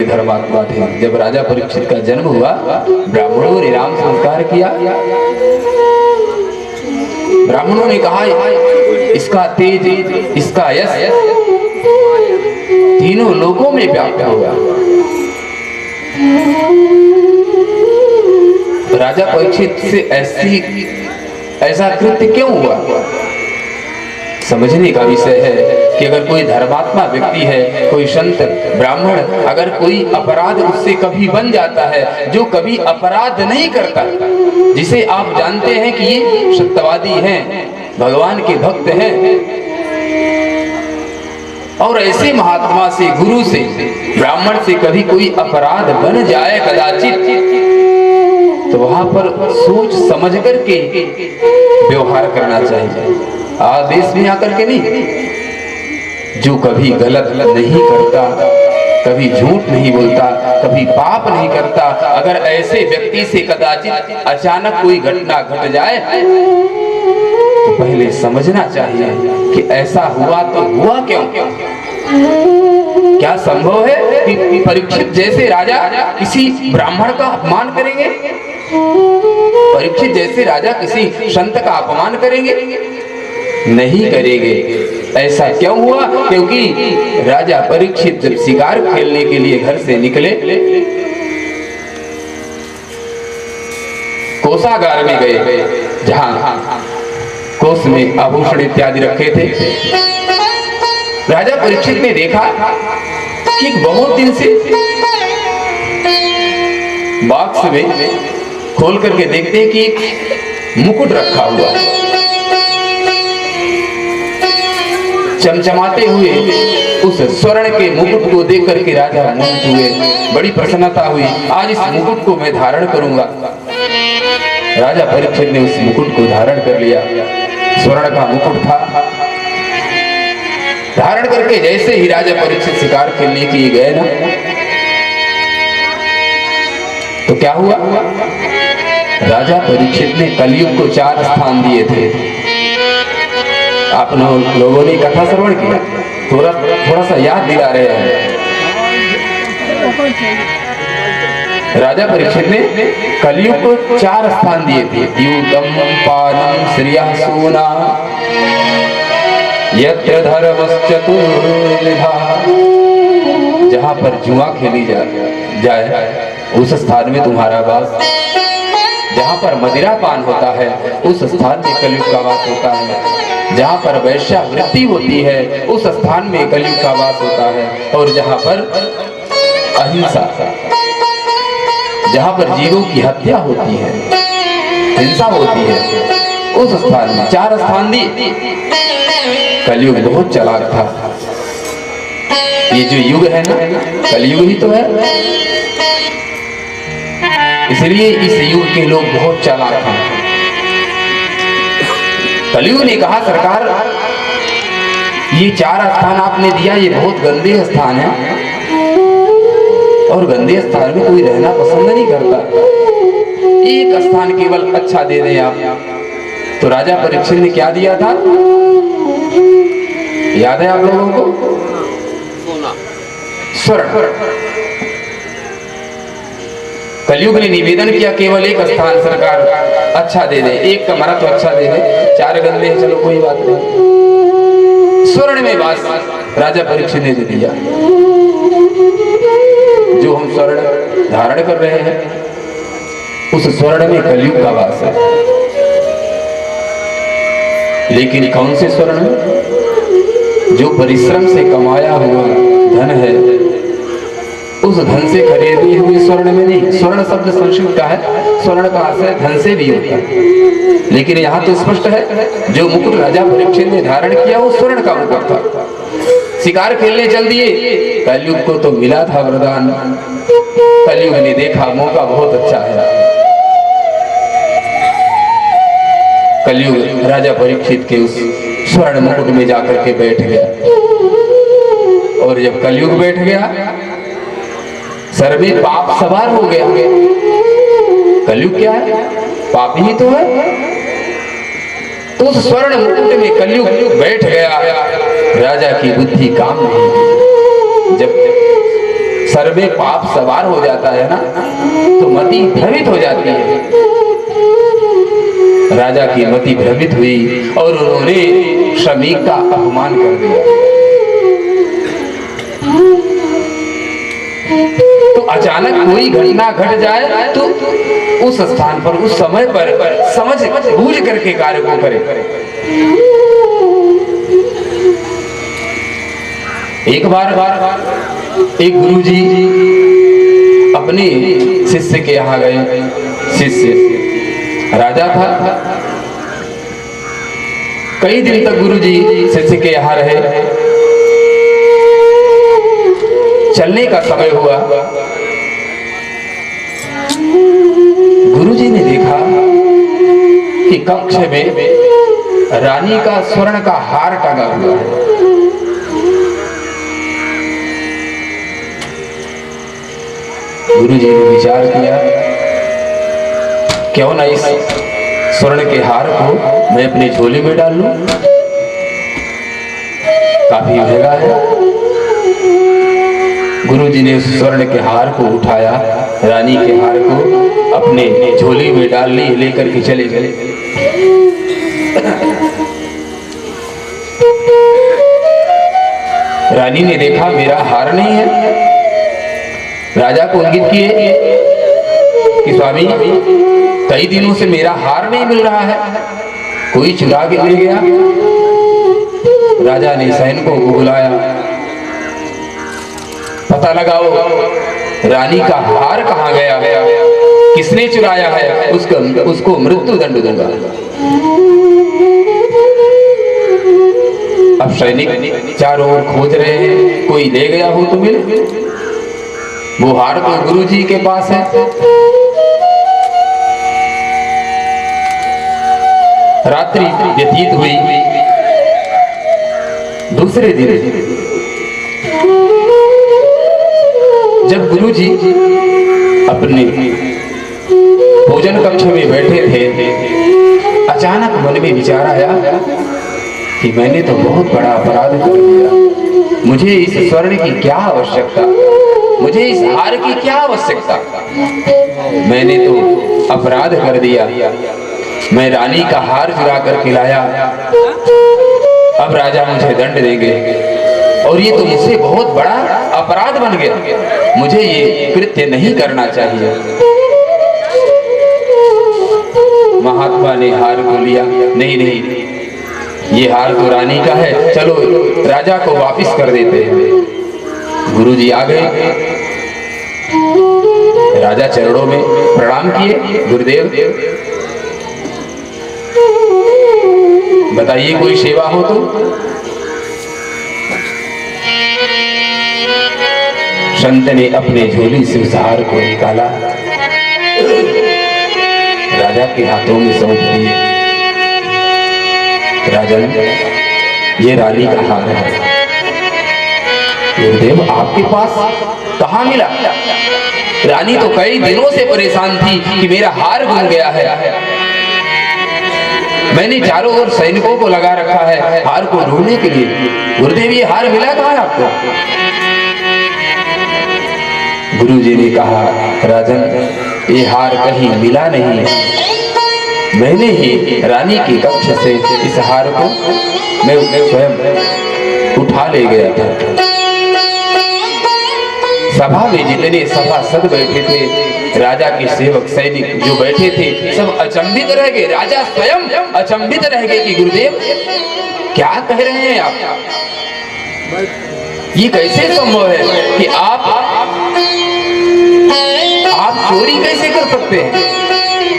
धर्मात्मा थे। जब राजा परीक्षित का जन्म हुआ, ब्राह्मणों ने नाम संस्कार किया। ब्राह्मणों ने कहा इसका तेज, इसका यश तीनों लोकों में व्याप्त होगा। राजा परीक्षित से ऐसा कृत्य क्यों हुआ? समझने का विषय है कि अगर कोई धर्मात्मा व्यक्ति है, कोई संत ब्राह्मण, अगर कोई अपराध उससे कभी बन जाता है, जो कभी अपराध नहीं करता, जिसे आप जानते हैं कि ये सत्यवादी हैं, भगवान के भक्त हैं, और ऐसे महात्मा से, गुरु से, ब्राह्मण से कभी कोई अपराध बन जाए कदाचित, तो वहां पर सोच समझ करके व्यवहार करना चाहिए, आदेश में आकर के नहीं। जो कभी गलत नहीं करता, कभी झूठ नहीं बोलता, कभी पाप नहीं करता, अगर ऐसे व्यक्ति से कदाचित अचानक कोई घटना घट जाए तो पहले समझना चाहिए कि ऐसा हुआ तो हुआ क्यों? क्या संभव है कि परीक्षित जैसे राजा किसी ब्राह्मण का अपमान करेंगे? परीक्षित जैसे राजा किसी संत का अपमान करेंगे? नहीं करेंगे। ऐसा क्यों हुआ? क्योंकि राजा परीक्षित जब शिकार खेलने के लिए घर से निकले, कोषागार में गए, जहां कोष में आभूषण इत्यादि रखे थे। राजा परीक्षित ने देखा कि बहुत दिन से बॉक्स में खोल करके देखते हैं कि एक मुकुट रखा हुआ है, चमचमाते हुए उस स्वर्ण के मुकुट को देख करके राजा मोहित हुए, बड़ी प्रसन्नता हुई। आज इस मुकुट को मैं धारण करूंगा। राजा परीक्षित ने उस मुकुट को धारण कर लिया। स्वर्ण का मुकुट था। धारण करके जैसे ही राजा परीक्षित शिकार खेलने के लिए गए ना, तो क्या हुआ? राजा परीक्षित ने कलयुग को 4 स्थान दिए थे। आप लोगों ने कथा श्रवण किया, थोड़ा सा याद दिला रहे हैं। राजा परीक्षित ने कलयुग को 4 स्थान दिए थे। युतम पानम श्रियः सूना यत्र धर्मश्चतुर्विधा। जहां पर जुआ खेली जाए उस स्थान में तुम्हारा वास, जहां पर मदिरा पान होता है उस स्थान में कलयुग का वास होता है, जहां पर वैश्यावृत्ति होती है उस स्थान में कलयुग का वास होता है, और जहां पर अहिंसा, जहां पर जीवों की हत्या होती है, हिंसा होती है, उस स्थान में 4 स्थान दिए। कलयुग बहुत चालाक था। ये जो युग है ना, कलयुग ही तो है, इसलिए इस युग के लोग बहुत चालाक हैं। कलयुग ने कहा सरकार ये 4 स्थान आपने दिया, ये बहुत गंदे स्थान है, और गंदे स्थान में कोई रहना पसंद नहीं करता, एक स्थान केवल अच्छा दे दें आप। तो राजा परीक्षित ने क्या दिया था, याद है आप लोगों को? स्वर्ण। कलयुग ने निवेदन किया केवल एक स्थान सरकार अच्छा दे दे, एक कमरा तो अच्छा दे दे, 4 गंदे हैं चलो कोई बात नहीं। स्वर्ण में वास राजा परीक्षित ने दे दिया। जो हम स्वर्ण धारण कर रहे हैं उस स्वर्ण में कलयुग का वास है। लेकिन कौन से स्वर्ण? जो परिश्रम से कमाया हुआ धन है, उस धन से खरीदे हुए स्वर्ण में नहीं। स्वर्ण शब्द संस्कृत का है, स्वर्ण का अर्थ है धन से भी होता है, लेकिन यहाँ तो स्पष्ट है जो मुकुट राजा परीक्षित ने धारण किया वो स्वर्ण का मुकुट था। शिकार खेलने चल दिए, कलयुग को तो मिला था वरदान। कलयुग ने देखा मौका बहुत अच्छा है, कलयुग राजा परीक्षित के उस स्वर्ण मुकुट में जाकर के बैठ गया। और जब कलयुग बैठ गया, सर में पाप सवार हो गया। कलयुग क्या है? पाप ही तो है। तो उस स्वर्ण मुकुट में कलयुग बैठ गया। राजा की बुद्धि काम नहीं की। जब सर में पाप सवार हो जाता है ना, तो मति भ्रमित हो जाती है। राजा की मति भ्रमित हुई और उन्होंने श्रमिक का अपमान कर दिया। तो अचानक कोई घटना घट जाए तो उस स्थान पर, उस समय पर समझ बूझ करके कार्य को करे। एक बार एक गुरुजी अपने शिष्य के यहाँ गए। शिष्य राजा था। कई दिन तक गुरुजी शिष्य के यहाँ रहे। चलने का समय हुआ। गुरुजी ने देखा कि कक्ष में रानी का स्वर्ण का हार टंगा हुआ है। गुरुजी ने विचार किया, क्यों ना इस स्वर्ण के हार को मैं अपनी झोली में डाल लूं, काफी महंगा है। गुरुजी ने उस स्वर्ण के हार को उठाया, रानी के हार को अपने झोली में डाल ली, लेकर के चले गए। रानी ने देखा मेरा हार नहीं है। राजा को इंगित किए कि स्वामी, कई दिनों से मेरा हार नहीं मिल रहा है, कोई चुरा के ले गया। राजा ने सैनिकों को बुलाया, पता लगाओ रानी का हार कहाँ गया, किसने चुराया है, उसको मृत्यु दंड दूंगा। अब सैनिक चारों ओर खोज रहे हैं, कोई ले गया हो तो मिले। वो हार तो गुरुजी के पास है। रात्रि व्यतीत हुई। दूसरे दिन जब गुरुजी अपने भोजन कक्ष में बैठे थे, अचानक मन में विचार आया कि मैंने तो बहुत बड़ा अपराध कर दिया। मुझे इस स्वर्ण की क्या आवश्यकता, मुझे इस हार की क्या आवश्यकता। मैंने तो अपराध कर दिया। मैं रानी का हार चुरा करके लाया। अब राजा मुझे दंड देंगे और ये तो मुझसे बहुत बड़ा अपराध बन गया। मुझे ये कृत्य नहीं करना चाहिए। महात्मा ने हार को लिया। नहीं नहीं, ये हार तो रानी का है, चलो राजा को वापस कर देते हैं। गुरुजी आ गए। राजा चरणों में प्रणाम किए। गुरुदेव बताइए, कोई सेवा हो तो। संत ने अपने झोली से उस हार को निकाला, राजा के हाथों में सौंप दिए। राजन, ये रानी का हार है। गुरुदेव आपके पास कहाँ मिला? रानी तो कई दिनों से परेशान थी कि मेरा हार गुम गया है। मैंने चारों ओर सैनिकों को लगा रखा है हार को ढूंढने के लिए। गुरुदेव, ये हार मिला कहाँ है आपको? गुरुजी ने कहा, राजन, ये हार कहीं मिला नहीं है। मैंने ही रानी के कक्ष से इस हार को मैं स्वयं उठा ले गया था। सभा में जितने सभासद बैठे थे, राजा के सेवक सैनिक जो बैठे थे, सब अचंभित रह गए। राजा स्वयं अचंभित रह गए कि गुरुदेव क्या कह रहे हैं आप? ये कैसे संभव है कि आप चोरी कैसे कर सकते हैं?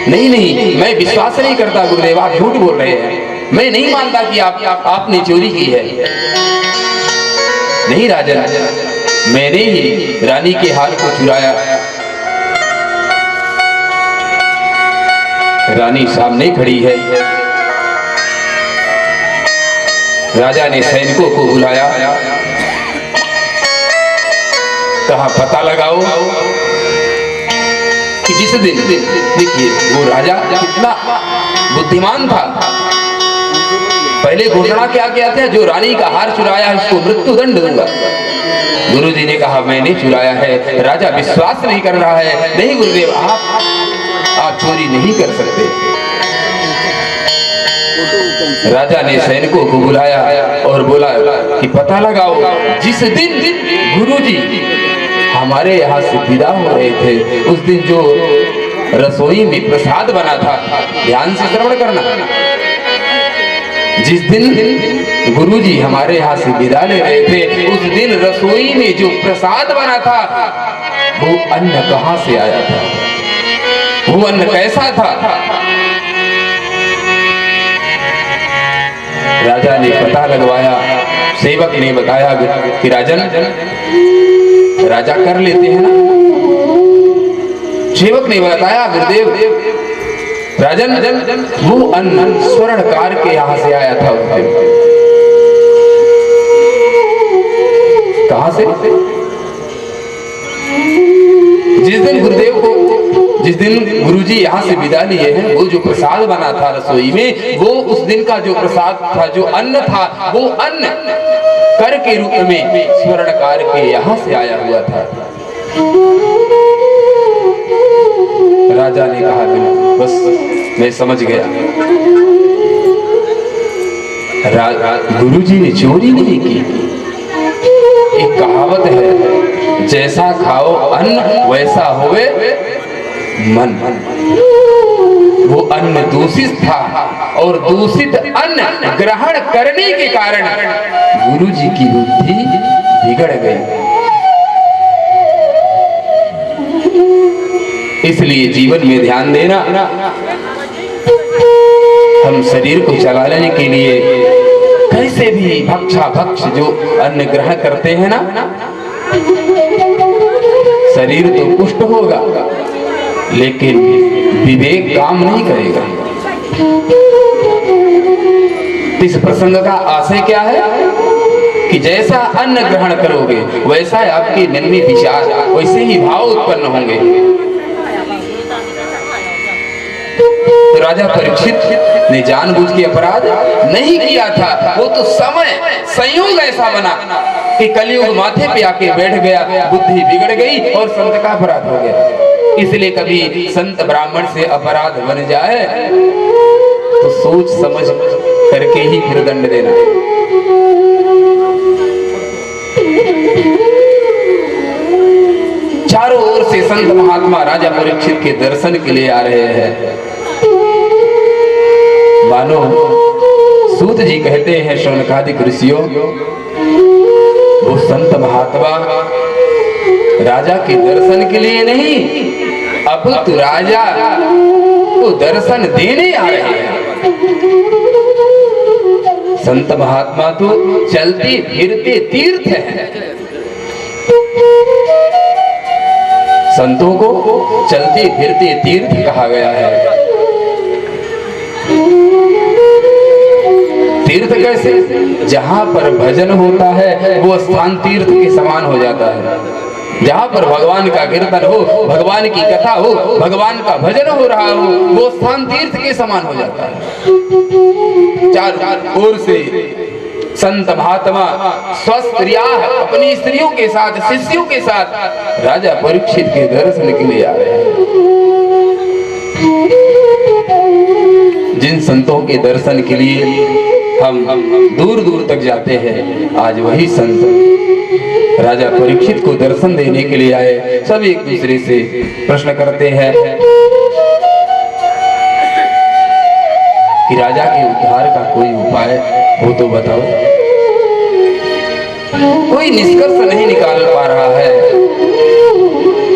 नहीं नहीं, मैं विश्वास नहीं करता गुरुदेव, आप झूठ बोल रहे हैं। मैं नहीं मानता कि आपने चोरी की है। नहीं राजन, मैंने ही रानी के हार को चुराया। रानी सामने खड़ी है। राजा ने सैनिकों को बुलाया, कहा पता लगाओ कि जिस दिन, देखिए वो राजा कितना बुद्धिमान था। पहले घोषणा क्या किया था, जो रानी का हार चुराया उसको मृत्यु दंड दूंगा। गुरु जी ने कहा मैंने चुराया है। राजा विश्वास नहीं कर रहा है। नहीं गुरुदेव, आप चोरी नहीं कर सकते। राजा ने सैनिकों को बुलाया और बोला कि पता लगाओ, जिस दिन गुरुजी हमारे यहाँ से विदा हो रहे थे उस दिन जो रसोई में प्रसाद बना था, ध्यान से श्रवण करना, जिस दिन गुरुजी हमारे यहाँ से विदा ले रहे थे उस दिन रसोई में जो प्रसाद बना था वो अन्न कहाँ से आया था, वो अन्न कैसा था? राजा ने पता लगवाया। सेवक ने बताया कि राजन, राजा कर लेते हैं ना। सेवक ने बताया गुरुदेव, राजन वो अन्न स्वर्णकार के यहाँ से आया था। कहाँ से? जिस दिन गुरुजी यहाँ से विदा लिए हैं, वो जो प्रसाद बना था रसोई में, वो उस दिन का जो प्रसाद था, जो अन्न था, वो अन्न कर के रूप में स्वर्णकार के यहाँ से आया हुआ था। राजा ने कहा बस मैं समझ गया, गुरुजी ने चोरी नहीं की। एक कहावत है, जैसा खाओ अन्न वैसा होवे मन। वो अन्न दूषित था और दूषित अन्न ग्रहण करने के कारण गुरुजी की बुद्धि बिगड़ गई। इसलिए जीवन में ध्यान देना, हम शरीर को चलाने के लिए कैसे भी भक्षा भक्ष जो अन्न ग्रहण करते हैं ना, शरीर तो पुष्ट होगा लेकिन विवेक काम नहीं करेगा। इस प्रसंग का आशय क्या है कि जैसा अन्न ग्रहण करोगे वैसा आपके मन में विचार, वैसे ही भाव उत्पन्न होंगे। तो राजा परीक्षित ने जानबूझ के अपराध नहीं किया था, वो तो समय संयोग ऐसा बना कि कलयुग माथे पे आके बैठ गया, बुद्धि बिगड़ गई और संत का अपराध हो गया। इसलिए कभी संत ब्राह्मण से अपराध बन जाए तो सोच समझ करके ही फिर दंड देना। चारों ओर से संत महात्मा राजा परीक्षित के दर्शन के लिए आ रहे हैं। मानो सूत जी कहते हैं शौनकादिक ऋषियों, वो संत महात्मा राजा के दर्शन के लिए नहीं, अब तो राजा को दर्शन देने आ रहे हैं। संत महात्मा तो चलते फिरते तीर्थ हैं। संतों को चलते फिरते तीर्थ कहा गया है। तीर्थ कैसे? जहां पर भजन होता है वो स्थान तीर्थ के समान हो जाता है। जहां पर भगवान का कीर्तन हो, भगवान की कथा हो, भगवान का भजन हो रहा हो, वो स्थान तीर्थ के समान हो जाता है। चारों ओर से संत महात्मा स्वस्थ रियाह अपनी स्त्रियों के साथ, शिष्यों के साथ राजा परीक्षित के दर्शन के लिए आ रहे हैं। जिन संतों के दर्शन के लिए हम दूर दूर तक जाते हैं, आज वही संत राजा परीक्षित को दर्शन देने के लिए आए। सब एक दूसरे से प्रश्न करते हैं कि राजा के उद्धार का कोई उपाय हो तो बताओ। कोई निष्कर्ष नहीं निकाल पा रहा है।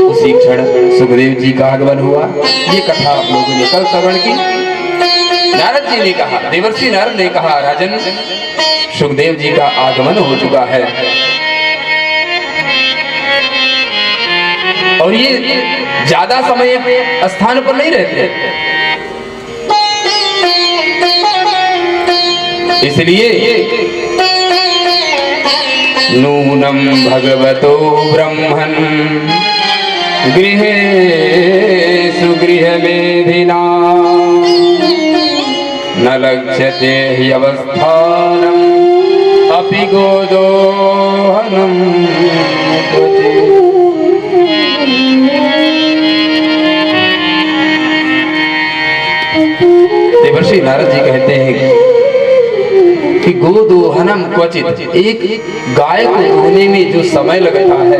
उसी क्षण सुखदेव जी का आगमन हुआ। ये कथा आप लोगों ने कल श्रवण की। नारद जी ने कहा, देवर्षि नारद ने कहा, राजन सुखदेव जी का आगमन हो चुका है और ये ज्यादा समय स्थान पर नहीं रहते, इसलिए नूनम भगवतो ब्रह्मन् गृहे सुगृह मेधिना न लक्ष्यते ह्यवस्थानम् अपि गोदोहनम् नारद जी कहते हैं कि गोदोहनम क्वचित, एक गाय को दुहने में जो समय लगता है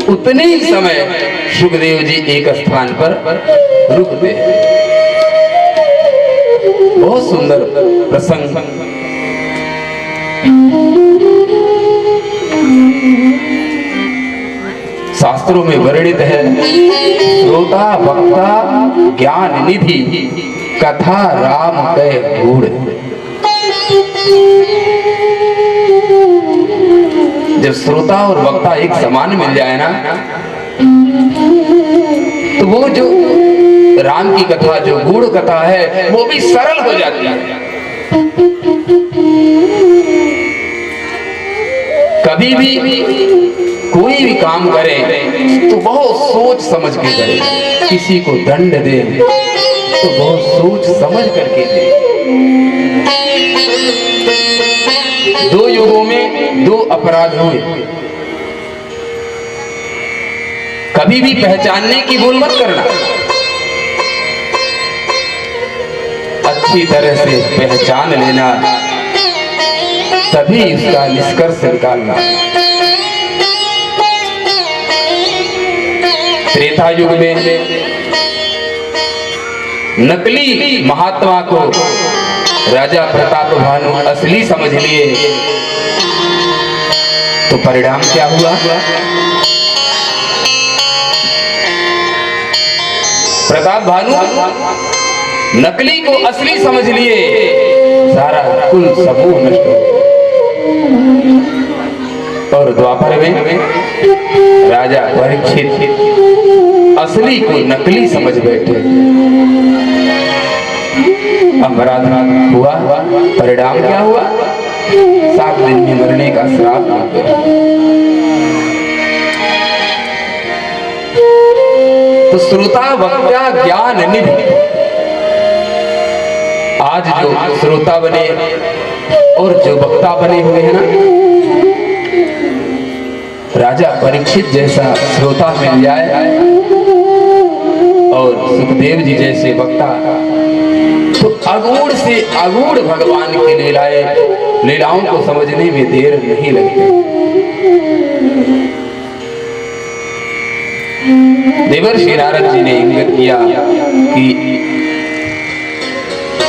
उतने ही समय सुखदेव जी एक स्थान पर रुकते हैं। बहुत सुंदर प्रसंग। शास्त्रों में वर्णित है, श्रोता वक्ता ज्ञान निधि कथा राम कै गूढ़। जब श्रोता और वक्ता एक समान मिल जाए ना, तो वो जो राम की कथा, जो गूढ़ कथा है, वो भी सरल हो जाती है। कभी भी कोई भी काम करे तो बहुत सोच समझ के करे। किसी को दंड दे तो बहुत सोच समझ करके दे। दो युगों में दो अपराध हुए, कभी भी पहचानने की भूल मत करना, अच्छी तरह से पहचान लेना, तभी उसका निष्कर्ष निकालना। त्रेता युग में नकली महात्मा को राजा प्रताप भानु असली समझ लिए, तो परिणाम क्या हुआ? प्रताप भानु नकली को असली समझ लिए, सारा कुल समूह नष्ट हो। और द्वापर में राजा परीक्षित असली को नकली समझ बैठे। अपराध हुआ, परिणाम क्या हुआ? 7 दिन में मरने का श्राप मिल गया। तो श्रोता वक्ता ज्ञान निधि, आज जो श्रोता बने और जो वक्ता बने हुए हैं ना, राजा परीक्षित जैसा श्रोता मिल जाए और सुखदेव जी जैसे वक्ता, तो अगूढ़ से अगूढ़ भगवान की लीलाओं को समझने में देर नहीं लगती। देवर्षि नारद जी ने इंगित किया कि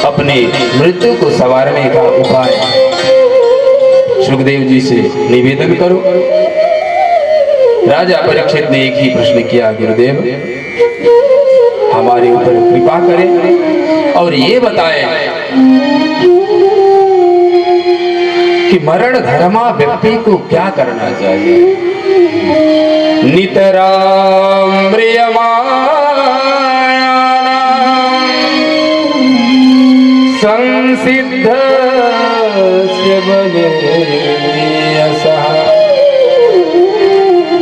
अपने मृत्यु को संवारने का उपाय सुखदेव जी से निवेदन करो। राजा परीक्षित ने एक ही प्रश्न किया, गुरुदेव हमारे ऊपर कृपा करें और ये बताएं कि मरण धर्मा व्यक्ति को क्या करना चाहिए। नितराम संसिद्धस्य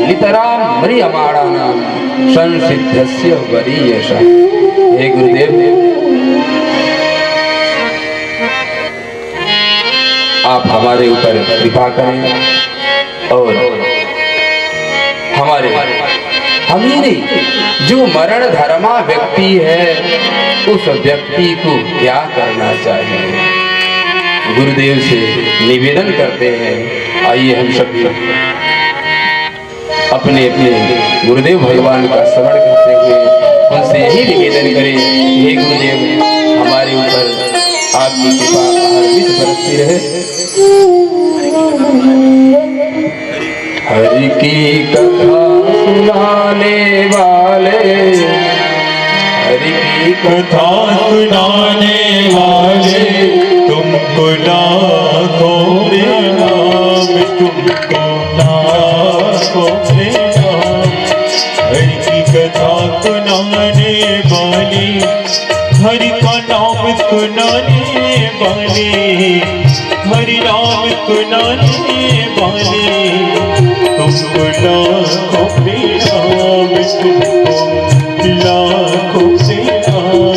नितराम म्रियमाणानां संसिद्धस्य वरीयशः। हे गुरुदेव, आप हमारे ऊपर कृपा करें और हमारे हमें जो मरण धर्मा व्यक्ति है उस व्यक्ति को क्या करना चाहिए, गुरुदेव से निवेदन करते हैं। आइए हम सभी अपने अपने गुरुदेव भगवान का स्मरण करते हुए उनसे यही निवेदन करें, हे गुरुदेव हमारे ऊपर आपकी कृपा हरगिज बरसती रहे। हरि की कथा सुनाने वाले, हरि की कथा सुनाने वाले, तुमको लाखों प्रणाम, तुमको लाखों प्रणाम। हरि की कथा सुनाने वाले, हरि का नाम सुनाने वाले, हरि नाम सुनाने वाले, तुमको लाखों प्रणाम, तुमको लाखों प्रणाम।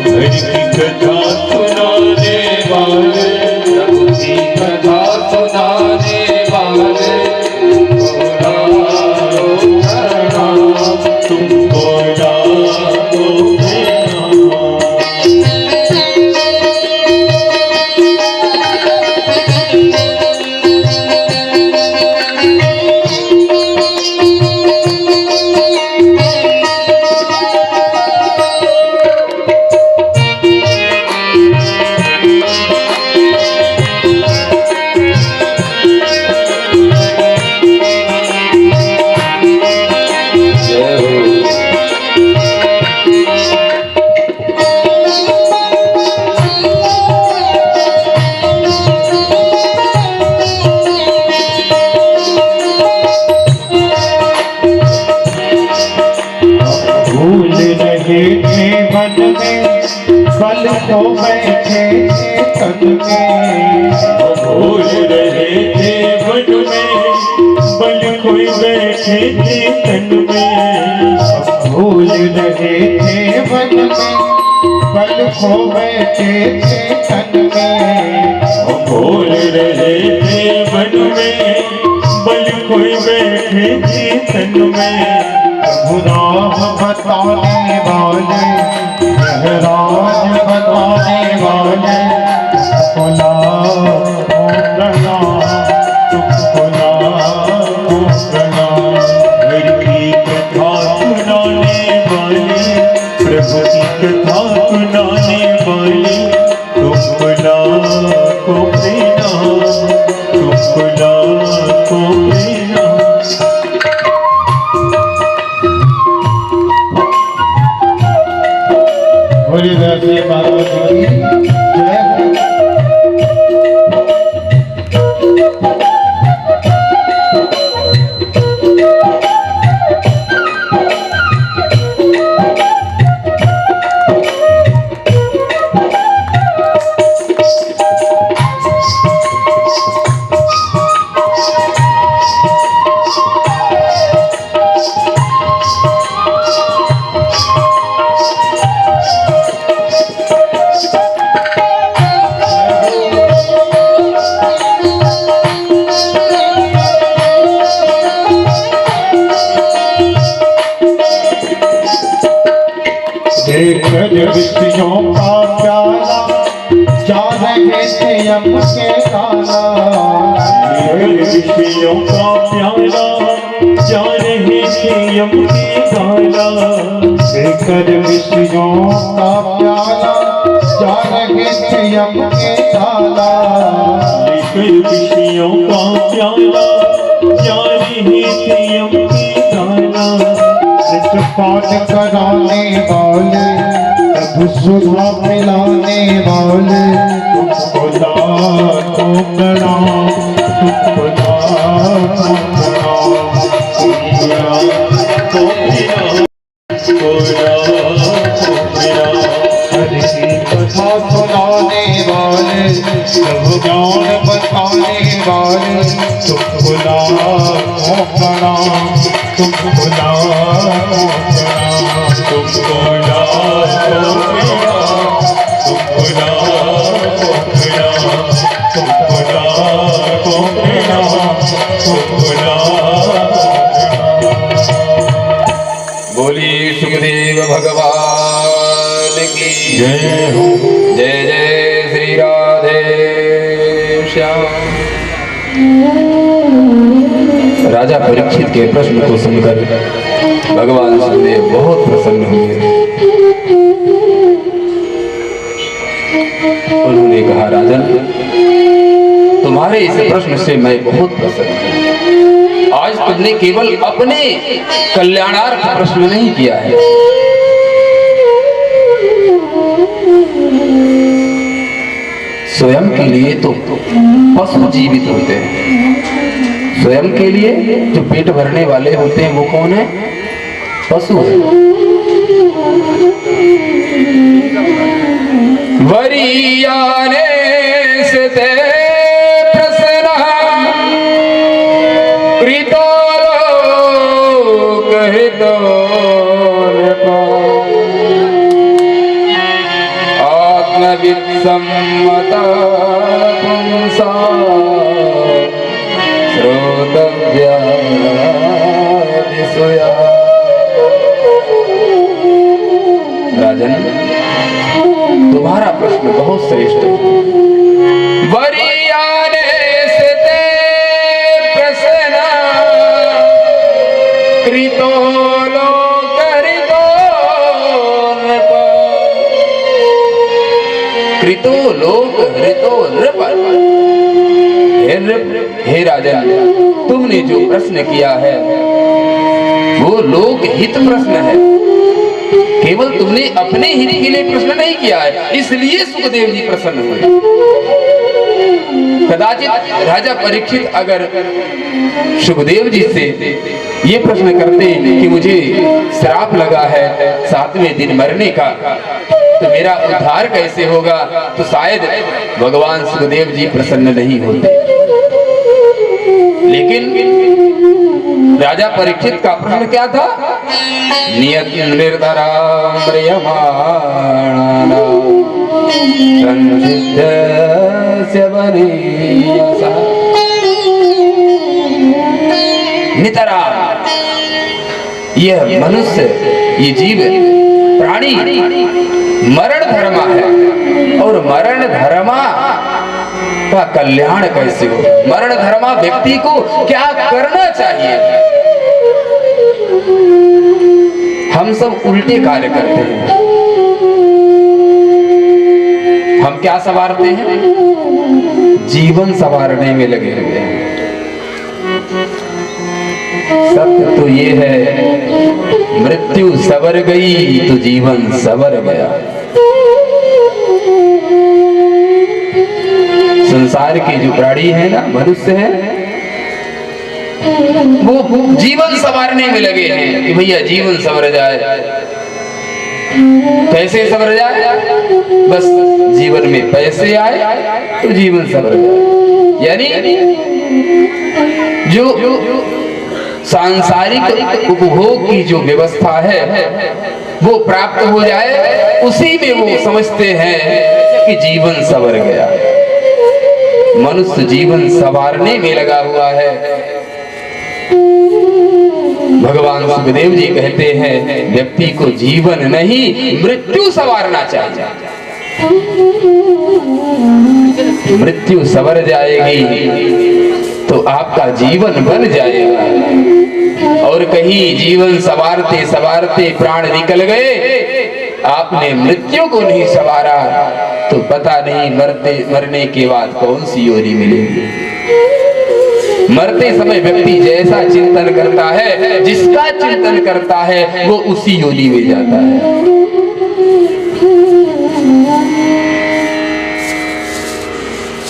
हरि की कथा सुनाने वाले, प्रभु की कथा सुनाने वाले, तुमको लाखों प्रणाम। खो बैठे थे तन में, भूल रहे थे वन में, बल खोए बैठे थे तन में। भूल रहे थे वन में, बल खो बैठे थे तन में। भूल रहे थे वन में, बल खोए बैठे थे तन में। राह बताने वाले, राज बताने वाले, खुला खुला खुला खुला। हर की कथा सुनाने वाले, प्रभु की कथा सुनाने वाले, तुमला को प्रणाम, तुमला को प्रणाम। बोलिए दासी पार्वती की जय हो। देखकर विषयों का प्याला, जा रहे थे यम के गाना। विषयों का प्याला, जा रहे थे यम के गाना। देखकर विषयों का प्याला, जा रहे थे यम के गाना। लेकर विषयों का प्याला, जा रहे थे यम के गाना। पाठ कराने वाले, प्रभु सुधा पिलाने वाले, तुमको लाखों प्रणाम, तुमको लाखों प्रणाम। हरि की कथा सुनाने वाले, प्रभु ज्ञान बताने वाले, तुमको लाखों प्रणाम, तुमको लाखों प्रणाम। तुमको लाखों प्रणाम, तुमको लाखों प्रणाम, तुमको लाखों प्रणाम, तुमको लाखों प्रणाम। बोलिए सुखदेव भगवान की जय हो। जय जय श्री राधे श्याम। राजा परीक्षित के प्रश्न को सुनकर भगवान सुखदेव बहुत प्रसन्न हुए। उन्होंने कहा, राजन, तुम्हारे इस प्रश्न से मैं बहुत प्रसन्न हूँ। आज तुमने केवल अपने कल्याणार्थ प्रश्न नहीं किया है, स्वयं के लिए तो पशु जीवित होते हैं। स्वयं के लिए जो पेट भरने वाले होते हैं वो कौन है? पशु है। वरियाने से ते प्रसन्न कृतो कहतो आत्मविद सम्मता पुंसा श्रोतव्या विषया। राजन, तुम्हारा प्रश्न बहुत श्रेष्ठ है। वरियाने से ते प्रसन्न कृतो लोकरितो नृप। कृतो लोक हृतो नृप। हे राजन, तुमने जो प्रश्न किया है वो लोक हित प्रश्न है। केवल तुमने अपने हित के लिए प्रश्न नहीं किया है, इसलिए सुखदेव जी प्रसन्न हुए। कदाचित राजा परीक्षित अगर सुखदेव जी से ये प्रश्न करते कि मुझे श्राप लगा है 7वें दिन मरने का, तो मेरा उद्धार कैसे होगा? तो शायद भगवान सुखदेव जी प्रसन्न नहीं होते। लेकिन राजा परीक्षित का प्रश्न क्या था? नियत निर्धरा प्रियमाणा संसिद्धस्य वनेयसः। नितरा, यह मनुष्य, ये जीव प्राणी मरण धर्मा है, और मरण धर्मा का कल्याण कैसे हो? मरण धर्मा व्यक्ति को क्या करना चाहिए? हम सब उल्टे कार्य करते हैं। हम क्या संवारते हैं? जीवन संवारने में लगे हुए हैं। सत्य तो ये है, मृत्यु सवर गई तो जीवन सवर गया। संसार के जो प्राणी है ना, मनुष्य है, वो जीवन संवारने में लगे हैं कि भैया जीवन संवर जाए। कैसे संवर जाए? बस जीवन में पैसे आए तो जीवन संवर जाए। यानी जो सांसारिक उपभोग की जो व्यवस्था है वो प्राप्त हो जाए, उसी में वो समझते हैं कि जीवन संवर गया। मनुष्य जीवन संवारने में लगा हुआ है। भगवान सुखदेव जी कहते हैं व्यक्ति को जीवन नहीं मृत्यु संवारना चाहिए। मृत्यु संवर जाएगी तो आपका जीवन बन जाएगा। और कहीं जीवन संवारते संवारते प्राण निकल गए, आपने मृत्यु को नहीं संवारा, तो पता नहीं मरने के बाद कौन सी योनि मिलेगी। मरते समय व्यक्ति जैसा चिंतन करता है, जिसका चिंतन करता है, वो उसी योनि में जाता है।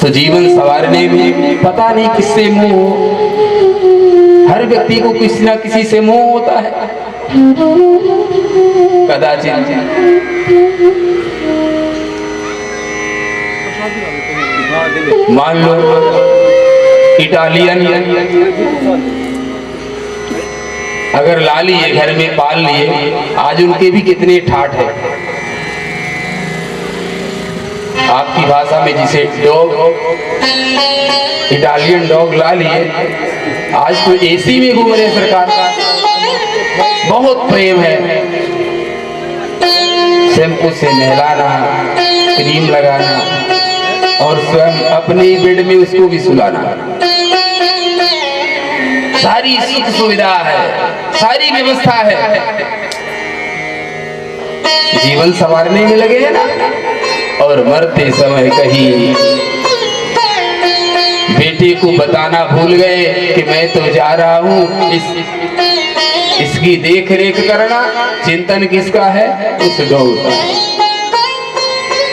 तो जीवन संवारने में पता नहीं किससे मोह। हर व्यक्ति को किसी ना किसी से मोह होता है। कदाचित मान लो इटालियन अगर ला लिए, घर में पाल लिए, आज उनके भी कितने ठाठ है। आपकी भाषा में जिसे डॉग, इटालियन डॉग ला लिए, आज तो एसी में घूम रहे सरकार। बहुत प्रेम है, शैम्पू से नहलाना, क्रीम लगाना, और स्वयं अपने बेड में उसको भी सुलाना। सारी सुख सुविधा है, सारी व्यवस्था है। जीवन संवारने में लगे हैं ना, और मरते समय कहीं बेटे को बताना भूल गए कि मैं तो जा रहा हूँ, इसकी देख रेख करना। चिंतन किसका है? उस डॉग का।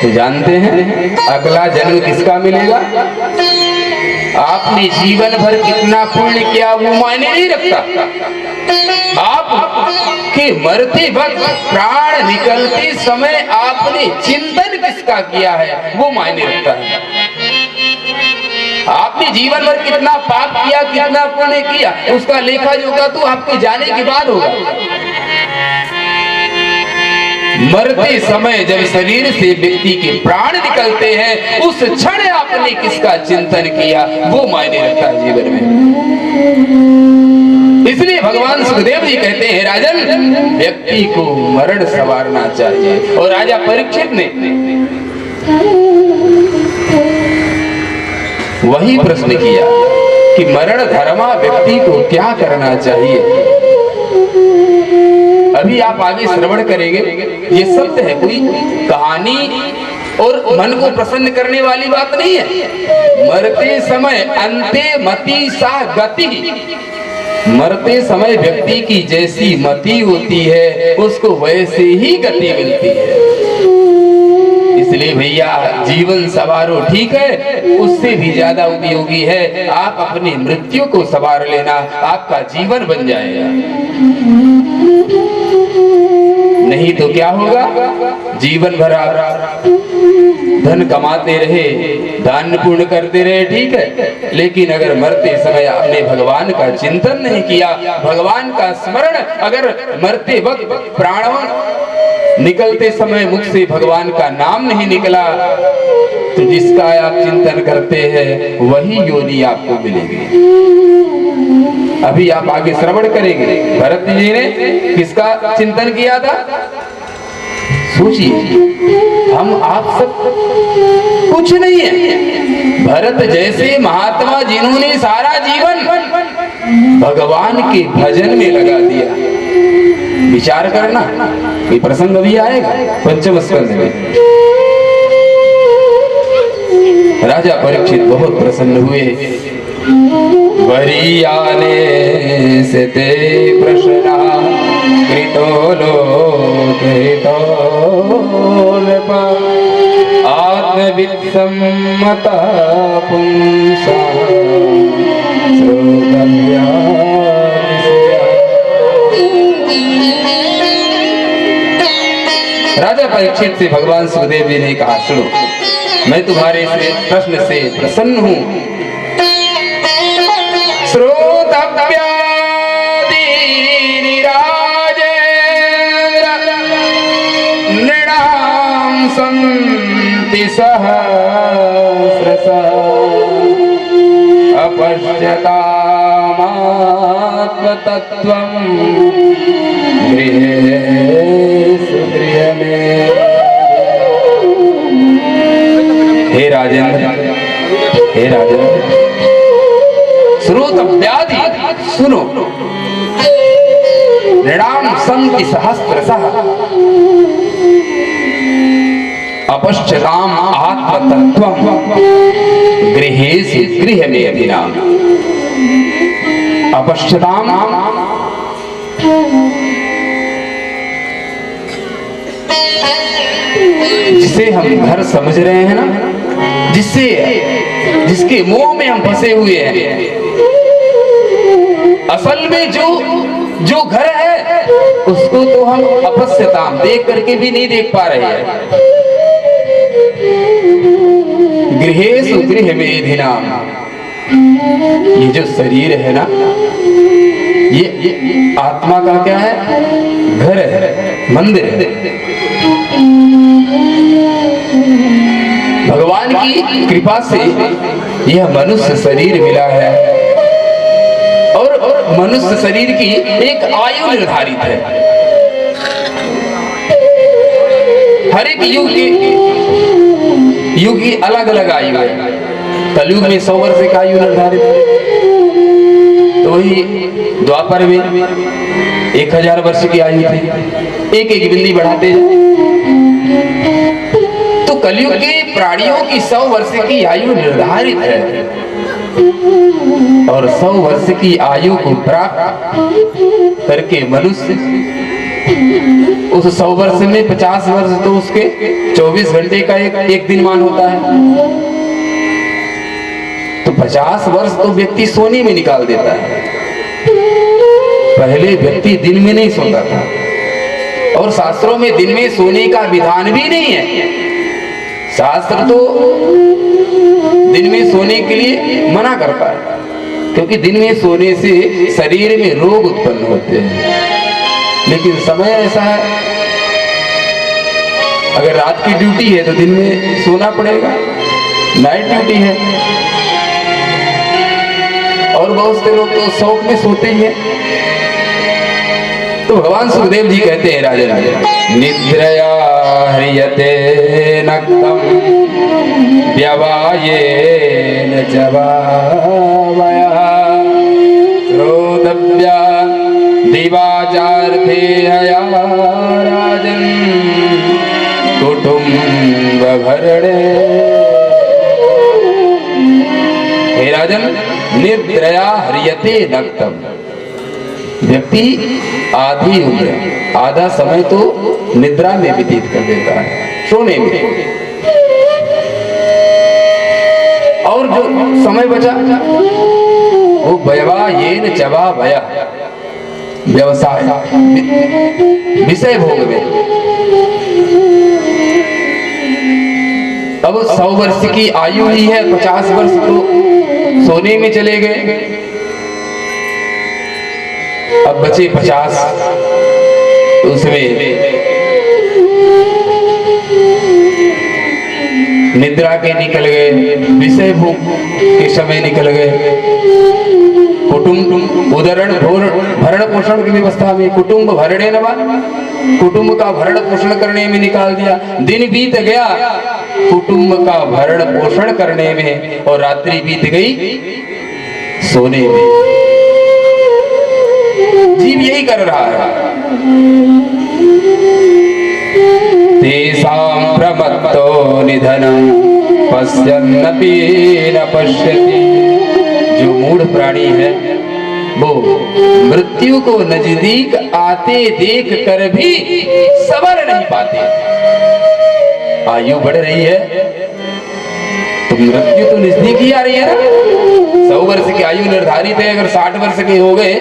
तो जानते हैं अगला जन्म किसका मिलेगा? आपने जीवन भर कितना पुण्य किया वो मायने नहीं रखता। आप के मरते वक्त, प्राण निकलते समय आपने चिंतन किसका किया है वो मायने रखता है। आपने जीवन भर कितना पाप किया, कितना पुण्य किया, उसका लेखा जोखा तो आपके जाने के बाद होगा। मरते समय जब शरीर से व्यक्ति के प्राण निकलते हैं, उस क्षण आपने किसका चिंतन किया वो मायने रखता है जीवन में। इसलिए भगवान सुखदेव जी कहते हैं राजन, व्यक्ति को मरण संवारना चाहिए। और राजा परीक्षित ने वही प्रश्न किया कि मरण धर्मा व्यक्ति को क्या करना चाहिए। अभी आप आगे श्रवण करेंगे, ये सत्य है, कोई कहानी और मन को प्रसन्न करने वाली बात नहीं है। मरते समय अंते मति सा गति, मरते समय व्यक्ति की जैसी मति होती है उसको वैसे ही गति मिलती है। इसलिए भैया जीवन संवारो, ठीक है, उससे भी ज्यादा उपयोगी है आप अपनी मृत्यु को संवार लेना, आपका जीवन बन जाएगा। नहीं तो क्या होगा, जीवन भर आप धन कमाते रहे, दान पुण्य करते रहे, ठीक है, लेकिन अगर मरते समय आपने भगवान का चिंतन नहीं किया, भगवान का स्मरण, अगर मरते वक्त प्राण निकलते समय मुख से भगवान का नाम नहीं निकला, तो जिसका आप चिंतन करते हैं वही योनि आपको मिलेगी। अभी आप आगे श्रवण करेंगे, भरत जी ने किसका चिंतन किया था, सोचिए, हम आप सब कुछ नहीं है। भरत जैसे महात्मा जिन्होंने सारा जीवन भगवान के भजन में लगा दिया, विचार करना, ये प्रसंग अभी आएगा पंचम स्कंद में। राजा परीक्षित बहुत प्रसन्न हुए, वरीयाने से ते प्रश्ना कृतो लोकहितो नृप आत्मवित्सम्मता पुंसा श्रोतव्या। राजा परीक्षित से भगवान सुखदेव जी ने कहा, सुनो, मैं तुम्हारे इस प्रश्न से प्रसन्न हूं। श्रोतव्यादीनि राजेन्द्र नृणां सन्ति सहस्रशः अपश्यतामात्मतत्त्वं गृहेषु गृहमेव। हे राजेंद्र, हे राजेंद्र, श्रोतव्यादि सुनो, नृणां सन्ति सहस्रशः अपश्यताम् आत्मतत्त्वं गृहेषु गृहमेधिनाम्। अपश्यताम् जिसे हम घर समझ रहे हैं ना, जिसके मोह में हम फंसे हुए हैं, असल में जो घर है उसको तो हम अपश्यताम देख करके भी नहीं देख पा रहे हैं। गृहेषु गृहमेधिनाम, ये जो शरीर है ना, ये आत्मा का क्या है, घर है, मंदिर है। भगवान की कृपा से यह मनुष्य शरीर मिला है, और मनुष्य शरीर की एक आयु निर्धारित है। हर एक युग की अलग अलग आयु है। कलयुग में 100 वर्ष की आयु निर्धारित है, तो वही द्वापर में 1000 वर्ष की आयु थी, एक एक बिंदी बढ़ाते जाए। तो कलयुग के प्राणियों की 100 वर्ष की आयु निर्धारित है, और 100 वर्ष की आयु को प्राप्त करके मनुष्य उस 100 वर्ष में 50 वर्ष तो उसके 24 घंटे का एक दिन मान होता है। तो 50 वर्ष तो व्यक्ति सोने में निकाल देता है। पहले व्यक्ति दिन में नहीं सोता था, और शास्त्रों में दिन में सोने का विधान भी नहीं है। शास्त्र तो दिन में सोने के लिए मना करता है, क्योंकि दिन में सोने से शरीर में रोग उत्पन्न होते हैं। लेकिन समय ऐसा है, अगर रात की ड्यूटी है तो दिन में सोना पड़ेगा, नाइट ड्यूटी है। और बहुत से लोग तो शौक में सोते ही हैं। तो भगवान सुखदेव जी कहते हैं, राजा निद्रया ह्रियते नक्तम व्यवायेन जवावया श्रोतव्या दिवाचार्थे हया राजन् कुटुम्ब भरणे। हे राजन, निद्रया ह्रियते नक्तम, व्यक्ति आधी उम्र, आधा समय तो निद्रा में व्यतीत कर देता है, सोने में। और जो समय बचा वो व्यवायेन चवा भया, व्यवसाय, विषय भोग में, अब 100 वर्ष की आयु ही है, 50 वर्ष तो सोने में चले गए, अब बचे 50। तो उसमें निद्रा के निकल गए, विषय भोग के समय निकल गए, कुटुंब उदरण भरण पोषण की व्यवस्था में कुटुंब भरणे नवा, कुटुंब का भरण पोषण करने में निकाल दिया। दिन बीत गया कुटुंब का भरण पोषण करने में, और रात्रि बीत गई सोने में। जीव यही कर रहा है। तेषां प्रमत्तो निधनं पश्यन्नपि न पश्यति। जो मूढ़ प्राणी है वो मृत्यु को नजदीक आते देख कर भी सबर नहीं पाते। आयु बढ़ रही है तो मृत्यु तो नजदीक ही आ रही है ना। 100 वर्ष की आयु निर्धारित है, अगर 60 वर्ष के हो गए